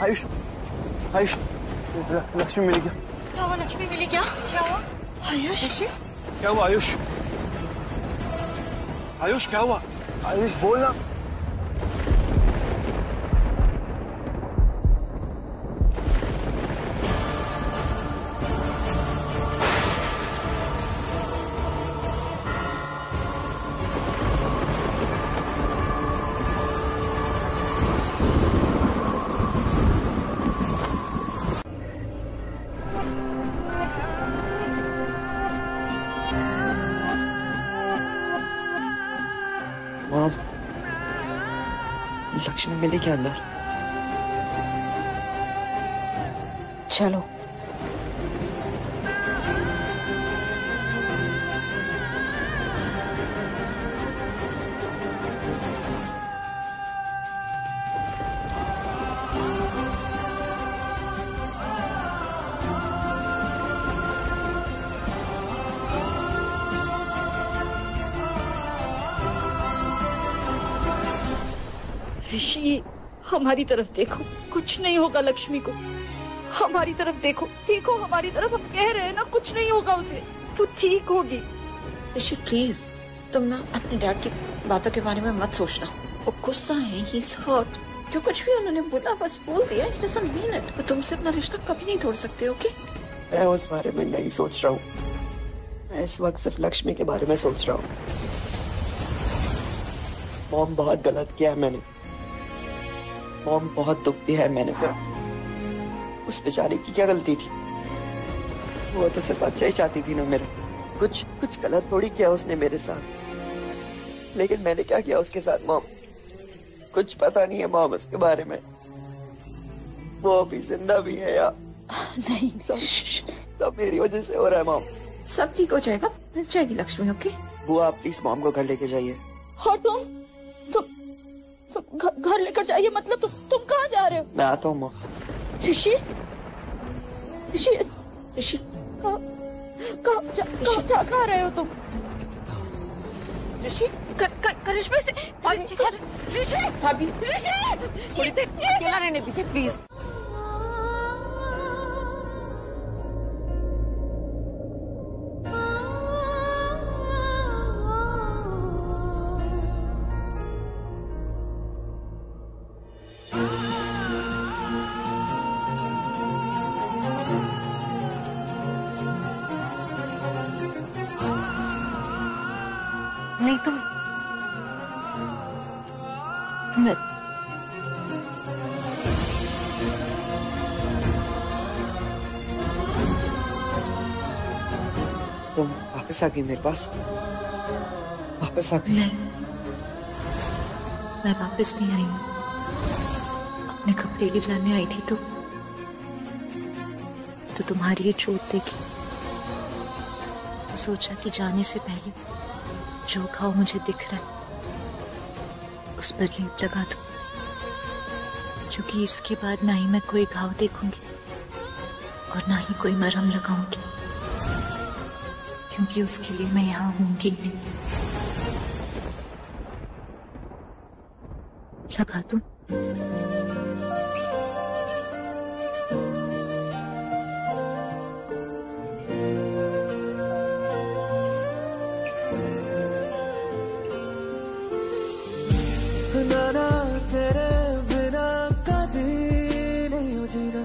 आयुष, आयुष, लक्ष्मी मिली क्या? क्या हुआ? लक्ष्मी मिली क्या? क्या हुआ? आयुष, क्या हुआ आयुष? आयुष क्या हुआ? आयुष बोल ना। लक्ष्मी मिली क्या अंदर? चलो। ऋषि, हमारी तरफ देखो, कुछ नहीं होगा लक्ष्मी को। हमारी तरफ देखो, देखो हमारी तरफ, हम कह रहे हैं ना कुछ नहीं होगा उसे, वो ठीक होगी। ऋषि प्लीज, तुम ना अपने डैड की बातों के बारे में मत सोचना। वो गुस्सा है, ही इज हर्ट। जो कुछ भी उन्होंने बोला बस बोल दिया, इट डजंट मीन इट। वो तुमसे अपना रिश्ता कभी नहीं तोड़ सकते, ओके? मैं उस बारे में नहीं सोच रहा हूँ, मैं इस वक्त सिर्फ लक्ष्मी के बारे में सोच रहा हूँ। मॉम बहुत गलत किया है मैंने, मॉम बहुत दुख दिया है मैंने। उस बेचारी की क्या गलती थी? वो तो सिर्फ अच्छा ही चाहती थी ना मेरा। कुछ गलत थोड़ी किया उसने मेरे साथ, लेकिन मैंने क्या किया उसके साथ मॉम? कुछ पता नहीं है मॉम उसके बारे में। वो अभी जिंदा भी है या नहीं? सब मेरी वजह से हो रहा है मॉम। सब ठीक हो जाएगा, मिल जाएगी लक्ष्मी, ओके? बुआ आप प्लीज मॉम को घर लेके जाइए। और तुम घर लेकर जाइए मतलब तुम कहाँ जा रहे हो? मैं आता हूँ मॉम। ऋषि, ऋषि, ऋषि कहाँ रहे हो तुम? ऋषि, करिश्मा से ऋषि, भाभी ऋषि, थोड़ी देर अकेला रहने दीजिए प्लीज। नहीं तुम वापस आ गई मेरे पास? वापस आ गई? नहीं, मैं वापस नहीं आई हूँ। अपने कपड़े ले जाने आई थी तो तुम्हारी ये चोट देखी तो सोचा कि जाने से पहले जो घाव मुझे दिख रहा है उस पर लीप लगा दूं, क्योंकि इसके बाद ना ही मैं कोई घाव देखूंगी और ना ही कोई मरहम लगाऊंगी, क्योंकि उसके लिए मैं यहाँ होंगी नहीं। लगा दूं? नाना तेरे बिना कभी नहीं हो जीना,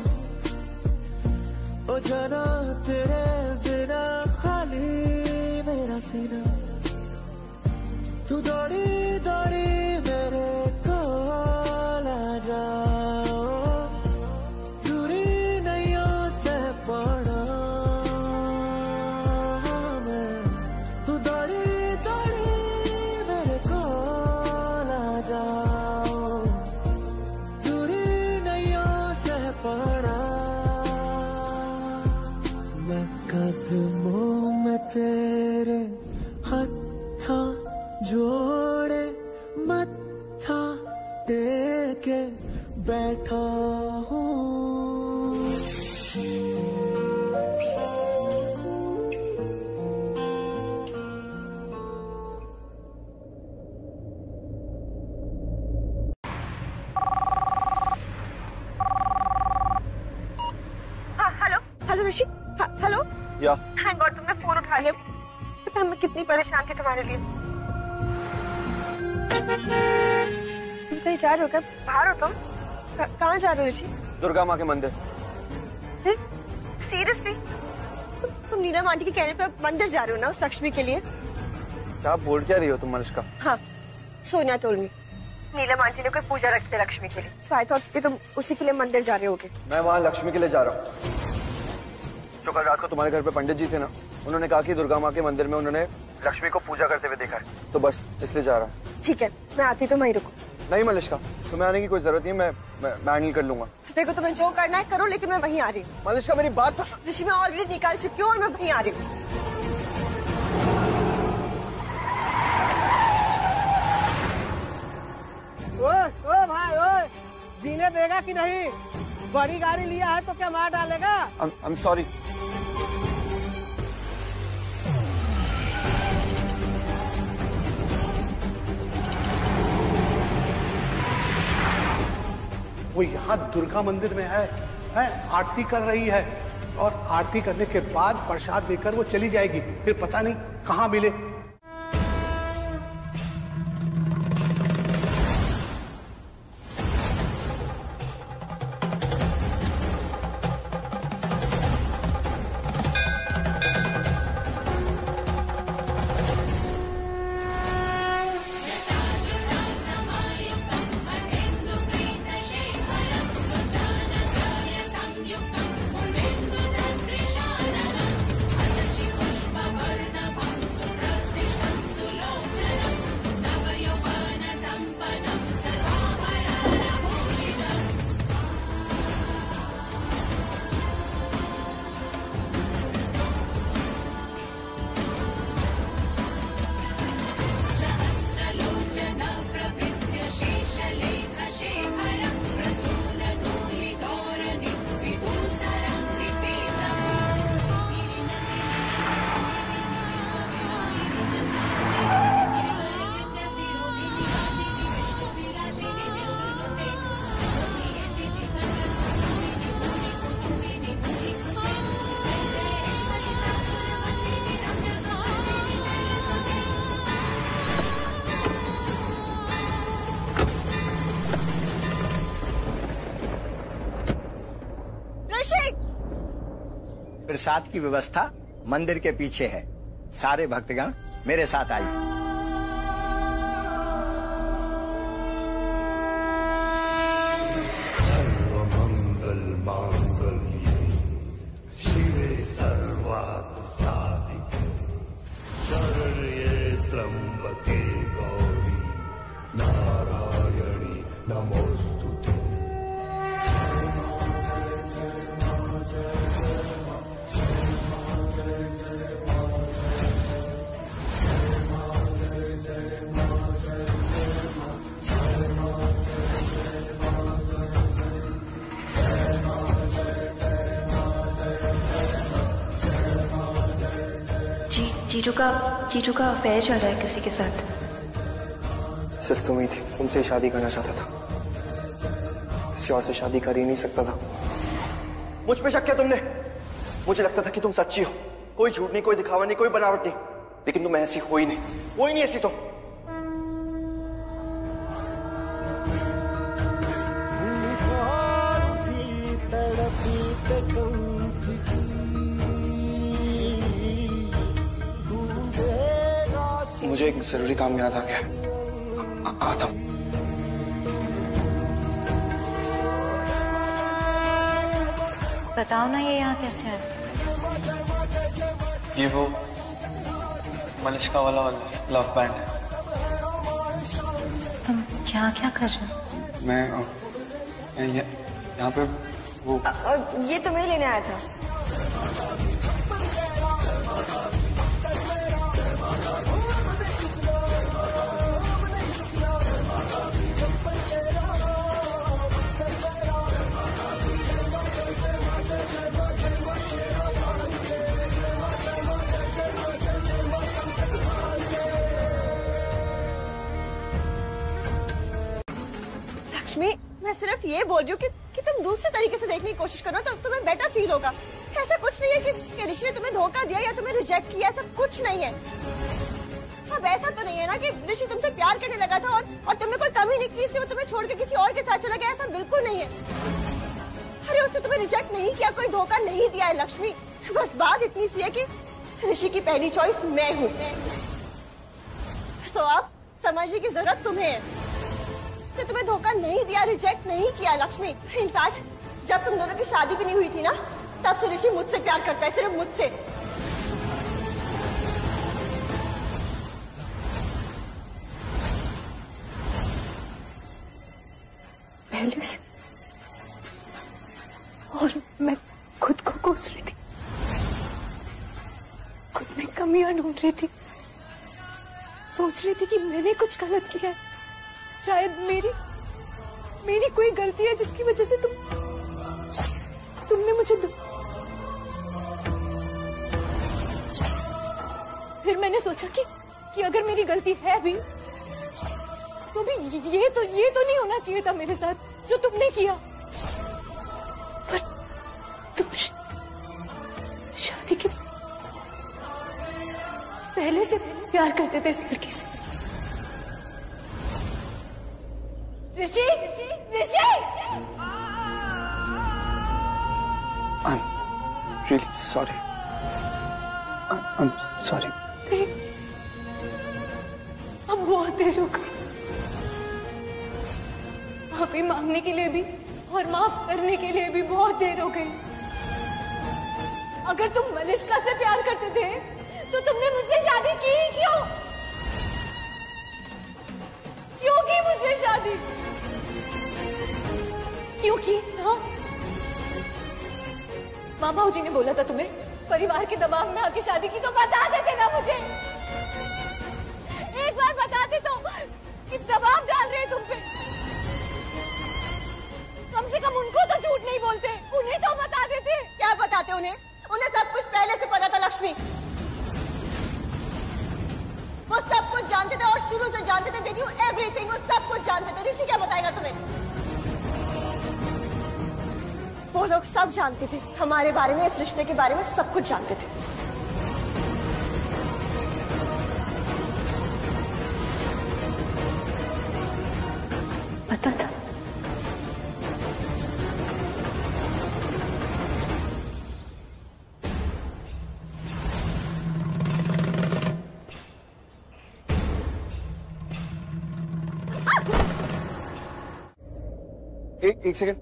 ओ जाना तेरे बिना खाली मेरा सीना। तू दौड़ी दौड़ी मेरे कोल आ जाओ, दूरी हेलो ऋषि। हेलो। या थैंक गॉड तुमने फोन उठा लिया। पता है मैं कितनी परेशान थी तुम्हारे लिए। तुम कहीं जा रहे हो क्या? बाहर हो तुम? कहाँ जा रहे हो ऋषि? दुर्गा माँ के मंदिर। सीरियसली? तुम नीलम आंटी के कहने पर मंदिर जा रहे हो ना उस लक्ष्मी के लिए? क्या बोल क्या रही हो तुम मनुष्का? हाँ, सोनिया टोल्ड मी नीलम आंटी ने कोई पूजा रखी है लक्ष्मी के लिए। सो आई थॉट कि तुम उसी के लिए मंदिर जा रहे होगे। मैं वहाँ लक्ष्मी के लिए जा रहा हूँ। जो कल रात को तुम्हारे घर पे पंडित जी थे ना, उन्होंने कहा कि दुर्गा माँ के मंदिर में उन्होंने लक्ष्मी को पूजा करते हुए देखा है, तो बस इसलिए जा रहा हूँ। ठीक है, मैं आती तो वहीं रुको। नहीं मलिष्का, तुम्हें आने की कोई जरूरत नहीं है, मैं हैंडल कर लूंगा। देखो तुम्हें जो करना है करो, लेकिन मैं वहीं आ रही हूँ। मलिष्का मेरी बात तो ऋषि, मैं ऑलरेडी निकाल चुकी हूँ और मैं वहीं आ रही हूँ। ओ भाई ओए, जीने देगा कि नहीं? बड़ी गाड़ी लिया है तो क्या मार डालेगा? I'm sorry। वो यहाँ दुर्गा मंदिर में है, आरती कर रही है और आरती करने के बाद प्रसाद देकर वो चली जाएगी, फिर पता नहीं कहाँ मिले। प्रसाद की व्यवस्था मंदिर के पीछे है। सारे भक्तगण मेरे साथ आइए। सर्वमंगल मांगल्ये शिवे सर्वार्थ साधिके शरण्ये त्र्यंबके गौरी नारायणी नमोस्तुते। जीजू का अफेयर चल रहा है किसी के साथ। सिर्फ तुम ही थी, तुमसे शादी करना चाहता था, किसी और से शादी कर ही नहीं सकता था। मुझ पे शक किया तुमने? मुझे लगता था कि तुम सच्ची हो, कोई झूठ नहीं, कोई दिखावा नहीं, कोई बनावट नहीं, लेकिन तुम ऐसी हो ही नहीं ऐसी तुम। मुझे एक जरूरी काम याद आ गया, आता हूं। बताओ ना ये यहाँ कैसे है? ये वो मलिष्का वाला लव बैंड है। तुम यहाँ क्या कर रहे हो? मैं यहाँ पे वो ये तुम्हें लेने आया था। लक्ष्मी, मैं सिर्फ ये बोल रही हूँ कि तुम दूसरे तरीके से देखने की कोशिश करो तो तुम्हें बेटर फील होगा। ऐसा कुछ नहीं है कि ऋषि ने तुम्हें धोखा दिया या तुम्हें रिजेक्ट किया, ऐसा कुछ नहीं है। अब ऐसा तो नहीं है ना कि ऋषि तुमसे प्यार करने लगा था और तुम्हें कोई कमी नहीं की, इसलिए वो तुम्हें छोड़ के किसी और के साथ चला गया, ऐसा बिल्कुल नहीं है। अरे उसने तुम्हें रिजेक्ट नहीं किया, कोई धोखा नहीं दिया है लक्ष्मी। बस बात इतनी सी है कि ऋषि की पहली चॉइस मैं हूँ। तो अब समझने की जरूरत तुम्हें है कि तुम्हें धोखा नहीं दिया, रिजेक्ट नहीं किया लक्ष्मी। इनफैक्ट जब तुम दोनों की शादी भी नहीं हुई थी ना, तब से ऋषि मुझसे प्यार करता है, सिर्फ मुझसे। पहले से। और मैं खुद को कोस रही थी, खुद में कमियां ढूंढ रही थी, सोच रही थी कि मैंने कुछ गलत किया है, शायद मेरी कोई गलती है जिसकी वजह से तुमने मुझे फिर मैंने सोचा कि अगर मेरी गलती है भी तो भी ये तो नहीं होना चाहिए था मेरे साथ जो तुमने किया। पर तुम शादी के पहले से प्यार करते थे इस लड़की से। ऋषि ऋषि I'm really sorry. I'm sorry. अब बहुत देर हो गई, माफी मांगने के लिए भी और माफ करने के लिए भी बहुत देर हो गई। अगर तुम मलिष्का से प्यार करते थे तो तुमने मुझसे शादी की ही क्यों? क्यों की मुझसे शादी? क्यों की? हाँ, माँ बाबू जी ने बोला था तुम्हें परिवार के दबाव में आके शादी की, तो बता देते ना मुझे, एक बार बताते तो कि दबाव डाल रहे तुम पे। कम से कम उनको तो झूठ नहीं बोलते, उन्हें तो बता देते। क्या बताते उन्हें? उन्हें सब कुछ पहले से पता था लक्ष्मी, वो सब कुछ जानते थे और शुरू से जानते थे। They knew everything, वो सब कुछ जानते थे। ऋषि क्या बताएगा तुम्हें? वो लोग सब जानते थे हमारे बारे में, इस रिश्ते के बारे में सब कुछ जानते थे। पता था। एक सेकंड,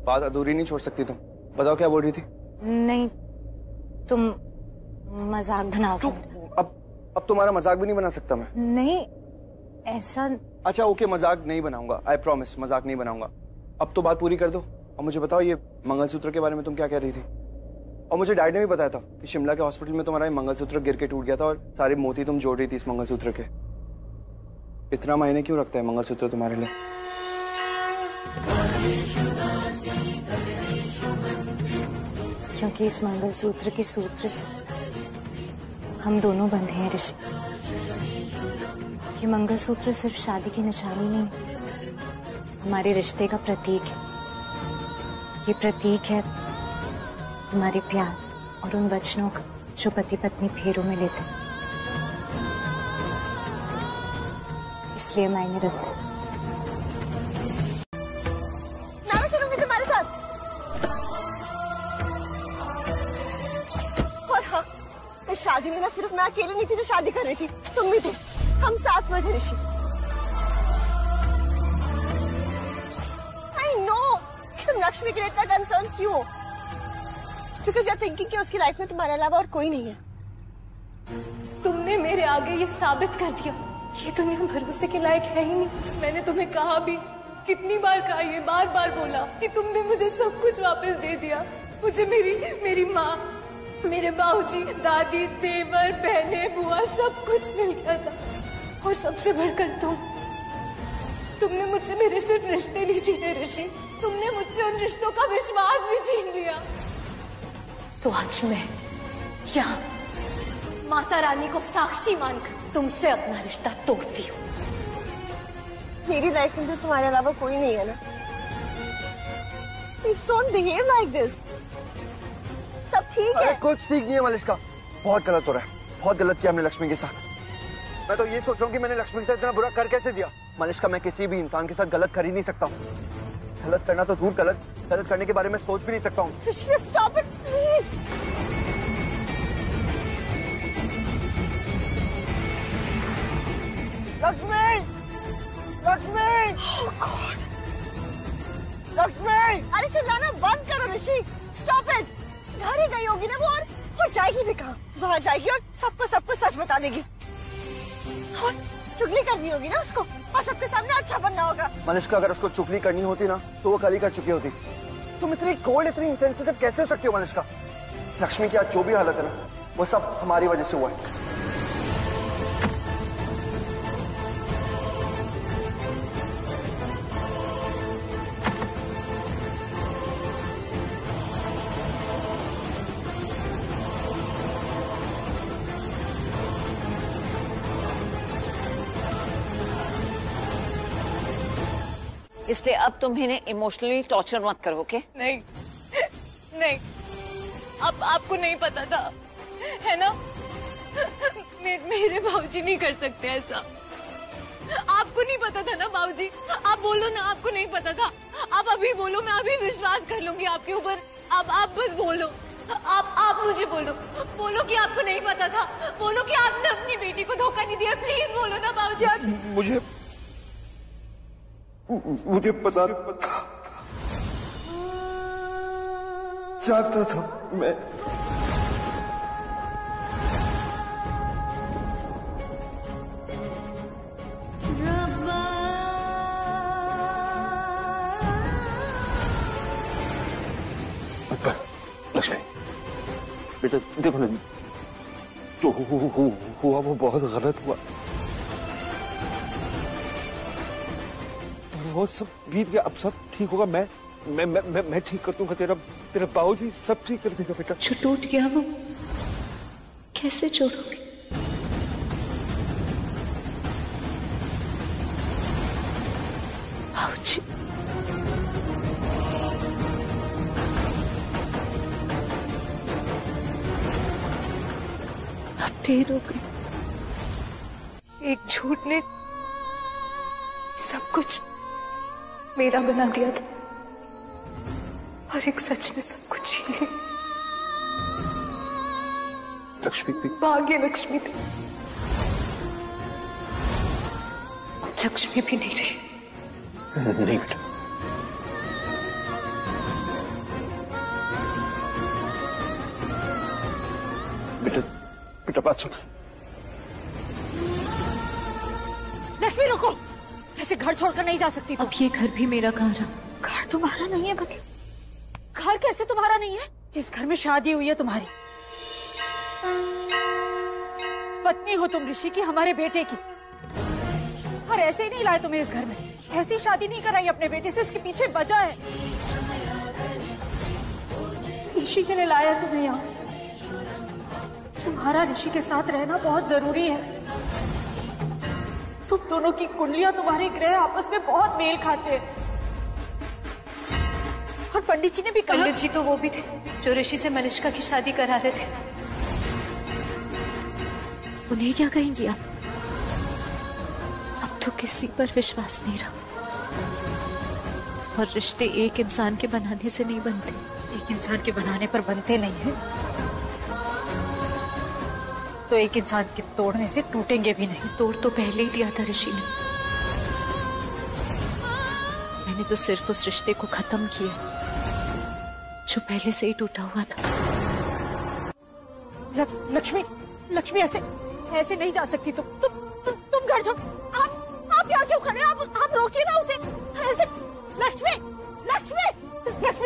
बात अधूरी नहीं छोड़ सकती तुम। बताओ क्या बोल रही थी? नहीं, तुम मजाक बनाओ। अब तुम्हारा मजाक भी नहीं बना सकता मैं। नहीं, ऐसा। अच्छा ओके, मजाक नहीं बनाऊंगा, आई प्रॉमिस, मजाक नहीं बनाऊंगा। अब तो बात पूरी कर दो और मुझे बताओ ये मंगलसूत्र के बारे में तुम क्या कह रही थी? और मुझे डैड ने भी बताया था कि शिमला के हॉस्पिटल में तुम्हारा मंगलसूत्र गिर के टूट गया था और सारे मोती तुम जोड़ रही थी इस मंगलसूत्र के। इतना मायने क्यों रखता है मंगलसूत्र तुम्हारे लिए? क्योंकि इस मंगलसूत्र के सूत्र से हम दोनों बंधे हैं ऋषि। ये मंगलसूत्र सिर्फ शादी की निशानी नहीं, हमारे रिश्ते का प्रतीक है। ये प्रतीक है हमारे प्यार और उन वचनों का जो पति पत्नी फेरों में लेते हैं, इसलिए मायने रखते हैं। मैं चलूंगी तुम्हारे साथ। और हाँ, इस शादी में ना सिर्फ मैं अकेली नहीं थी जो शादी कर रही थी, तुम भी थे, हम साथ में थे ऋषि। आई नो तुम लक्ष्मी के लिए इतना कंसर्न क्यों हो, बिकॉज़ यू आर थिंकिंग कि उसकी लाइफ में तुम्हारे अलावा और कोई नहीं है। तुमने मेरे आगे ये साबित कर दिया ये दुनिया भरोसे के लायक है ही नहीं। मैंने तुम्हें कहा भी, कितनी बार कहा, ये बार बार बोला कि तुमने मुझे सब कुछ वापस दे दिया। मुझे मेरी माँ, मेरे बाबूजी, दादी, देवर, बहने, बुआ सब कुछ मिल गया था। और सबसे बढ़कर तुमने मुझसे मेरे सिर्फ रिश्ते नहीं छीने ऋषि, तुमने मुझसे उन रिश्तों का विश्वास भी छीन लिया। तो आज मैं यहाँ माता रानी को साक्षी मानकर तुमसे अपना रिश्ता तोड़ती हूँ। मेरी लाइफ में तो तुम्हारे अलावा कोई नहीं है ना। Please don't behave like this. सब ठीक है। कुछ ठीक नहीं है मलिष्का, बहुत गलत हो रहा है, बहुत गलत किया हमने लक्ष्मी के साथ। मैं तो ये सोच रहा हूँ कि मैंने लक्ष्मी के साथ इतना बुरा कर कैसे दिया। मलिष्का, मैं किसी भी इंसान के साथ गलत कर ही नहीं सकता हूँ। गलत करना तो दूर, गलत करने के बारे में सोच भी नहीं सकता हूँ। Stop it please. Lakshmi, Lakshmi, oh God, Lakshmi! अरे चिल्लाना बंद करो ऋषि, स्टॉप इट। घर ही गई होगी ना वो, और जाएगी भी कहाँ? वहाँ जाएगी और सबको सच बता देगी, और चुगली करनी होगी ना उसको, और सबके सामने अच्छा बनना होगा। मलिष्का, अगर उसको चुगली करनी होती ना तो वो कल ही कर चुकी होती। तुम इतनी कोल्ड, इतनी इंसेंसिटिव कैसे हो सकती हो मलिष्का? लक्ष्मी की आज जो भी हालत है ना, वो सब हमारी वजह से हुआ है। इसलिए अब तुम इन्हें इमोशनली टॉर्चर मत करो, ओके? नहीं नहीं, अब आपको नहीं पता था, है ना? मेरे बाबूजी नहीं कर सकते ऐसा। आपको नहीं पता था ना बाबूजी? आप बोलो ना, आपको नहीं पता था। आप अभी बोलो, मैं अभी विश्वास कर लूंगी आपके ऊपर। आप बस बोलो, आप मुझे बोलो कि आपको नहीं पता था। बोलो कि आपने अपनी बेटी को धोखा नहीं दिया। प्लीज बोलो ना बाबूजी। मुझे पता जानता था मैं। लक्ष्मी बेटा, देखो ना, जो हुआ वो बहुत गलत हुआ। वो सब बीत गया, अब सब ठीक होगा। मैं ठीक कर दूंगा। तेरा बाबूजी सब ठीक कर देगा बेटा। जो टूट गया वो कैसे जोड़ोगे? बाबूजी, अब देर हो गई। एक झूठ ने सब कुछ मेरा बना दिया था, और एक सच ने सब कुछ छीन लिया। लक्ष्मी भी भाग्य लक्ष्मी थी, लक्ष्मी भी नहीं रही। नहीं बेटा, बेटा बात सुन। लक्ष्मी रुको, ऐसे घर छोड़कर नहीं जा सकती। अब ये घर भी मेरा कहाँ रहा? घर तुम्हारा नहीं है? मतलब घर कैसे तुम्हारा नहीं है? इस घर में शादी हुई है तुम्हारी, पत्नी हो तुम ऋषि की, हमारे बेटे की, और ऐसे ही नहीं लाए तुम्हें इस घर में। ऐसी शादी नहीं कराई अपने बेटे से, इसके पीछे वजह है। ऋषि के लिए लाया तुम्हें यहाँ। तुम्हारा ऋषि के साथ रहना बहुत जरूरी है। तुम दोनों की कुंडलियां, तुम्हारे ग्रह आपस में बहुत मेल खाते हैं। और पंडित जी ने भी कहा। पंडित जी तो वो भी थे जो ऋषि से मलिष्का की शादी करा रहे थे। उन्हें क्या कहेंगी आप? अब तो किसी पर विश्वास नहीं रहा, और रिश्ते एक इंसान के बनाने से नहीं बनते। एक इंसान के बनाने पर बनते नहीं है, तो एक इंसान के तोड़ने से टूटेंगे भी नहीं। तोड़ तो पहले ही दिया था ऋषि ने। मैंने तो सिर्फ उस रिश्ते को खत्म किया जो पहले से ही टूटा हुआ था। लक्ष्मी ऐसे नहीं जा सकती। तुम घर जाओ। आप यहाँ क्यों खड़े? आप रोकिए ना उसे। ऐसे लक्ष्मी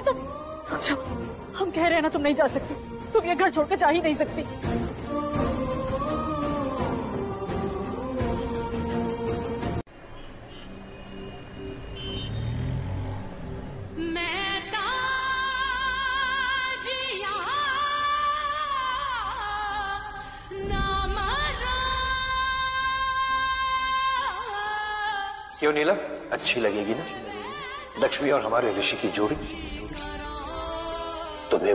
तुम रुक जाओ। हम कह रहे हैं ना, तुम नहीं जा सकती। तुम ये घर छोड़कर जा ही नहीं सकती। क्यों नीलम, अच्छी लगेगी ना लक्ष्मी और हमारे ऋषि की जोड़ी? तुम्हें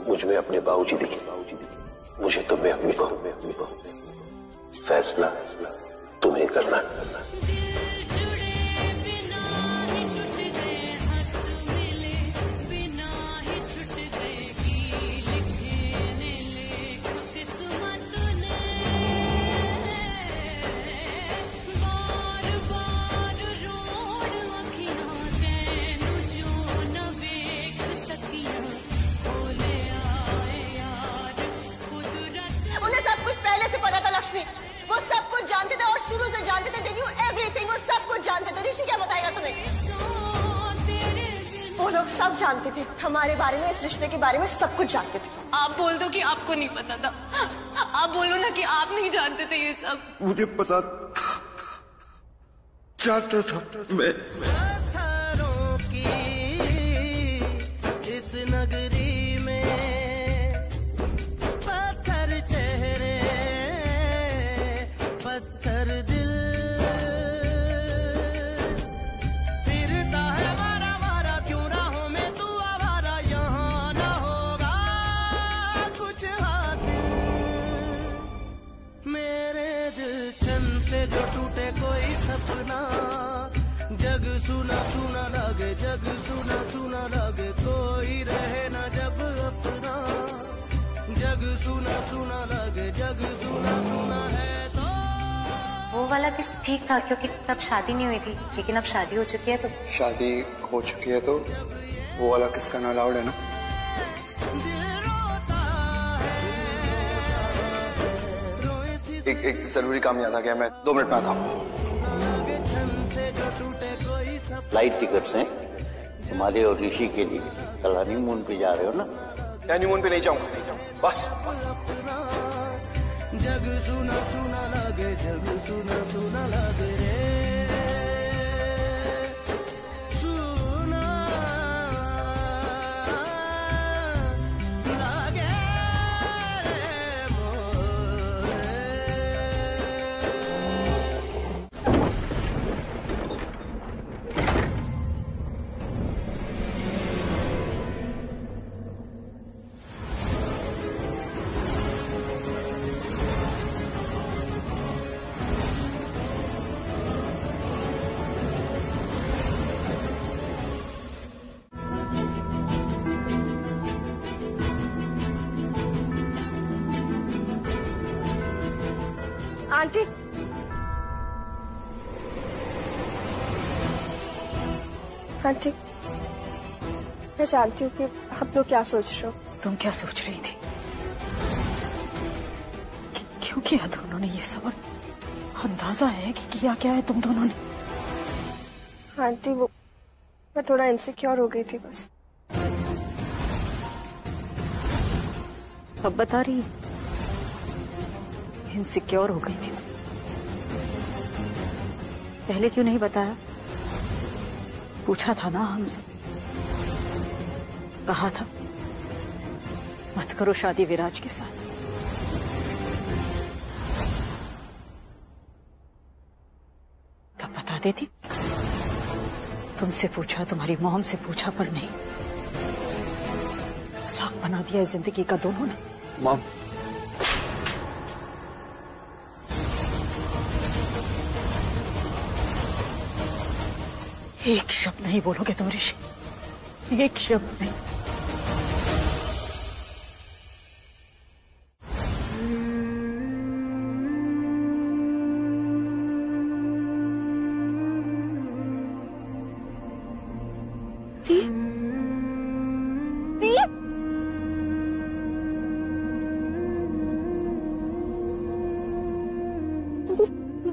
मुझ में अपने बाबूजी दिखे, मुझे तुम्हें अपनी बहू। फैसला तुम्हें करना है। उन्हें सब कुछ पहले से पता था लक्ष्मी, वो सब कुछ जानते थे और शुरू से जानते थे। They knew everything, वो सब कुछ जानते थे। ऋषि क्या बताएगा तुम्हें? वो लोग सब जानते थे हमारे बारे में, इस रिश्ते के बारे में सब कुछ जानते थे। आप बोल दो कि आपको नहीं पता था, आप बोलो ना कि आप नहीं जानते थे ये सब। मुझे पता जानता था मैं। इस नगरी में पत्थर चेहरे, पत्थर दिल, फिरता है वारा वारा, क्यों राहों में तू आवारा, यहाँ न होगा कुछ हासिल। मेरे दिल छन से जो टूटे कोई सपना, जग सुना सुना लगे, जग सुना सुना लगे, कोई रहे ना जब अपना, जग सुना सुना लगे, जग सुना सुना है तो। वो वाला किस ठीक था क्योंकि तब शादी नहीं हुई थी, लेकिन अब शादी हो चुकी है तो। शादी हो चुकी है तो वो वाला किस करना अलाउड है ना? एक जरूरी काम याद आ गया, मैं 2 मिनट में आता हूँ। फ्लाइट टिकट्स हैं तुम्हारे और ऋषि के लिए। कल हनीमून पे जा रहे हो ना? हनीमून पे नहीं जाऊंगा, बस। जग सुना सुना लगे, जग सुना सुना लगे रे, सुना लगे आंटी, आंटी, मैं जानती हूँ कि आप लोग क्या सोच रहे हो। तुम क्या सोच रही थी? क्यों किया दोनों ने ये सब? अंदाजा है कि किया क्या है तुम दोनों ने? आंटी, वो मैं थोड़ा इनसिक्योर हो गई थी बस। अब बता रही इनसिक्योर हो गई थी तुम? पहले क्यों नहीं बताया? पूछा था ना हमसे, कहा था मत करो शादी विराज के साथ। तब बता देती। तुमसे पूछा, तुम्हारी मॉम से पूछा, पर नहीं। मजाक बना दिया जिंदगी का दोनों ने। मॉम, एक शब्द नहीं बोलोगे तुम ऋषि, एक शब्द नहीं।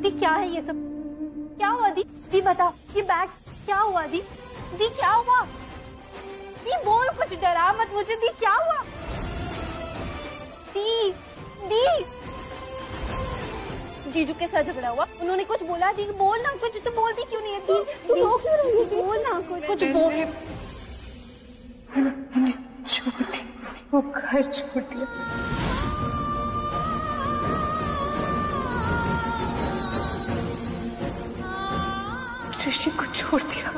दी क्या है ये सब? क्या हुआ दी? दी बता, ये बैग क्या हुआ? दी दी क्या हुआ? दी बोल, कुछ डरा मत मुझे। दी क्या हुआ? दी दी जीजू के साथ झगड़ा हुआ, उन्होंने कुछ बोला? दी बोल ना कुछ, तो बोलती क्यों नहीं है? दी रो क्यों रही है? बोल ना कुछ बोल। मैंने छोड़ दी, वो घर छोड़ दिया। ऋषि को छोड़ दिया।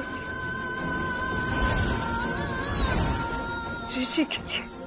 ऋषि के लिए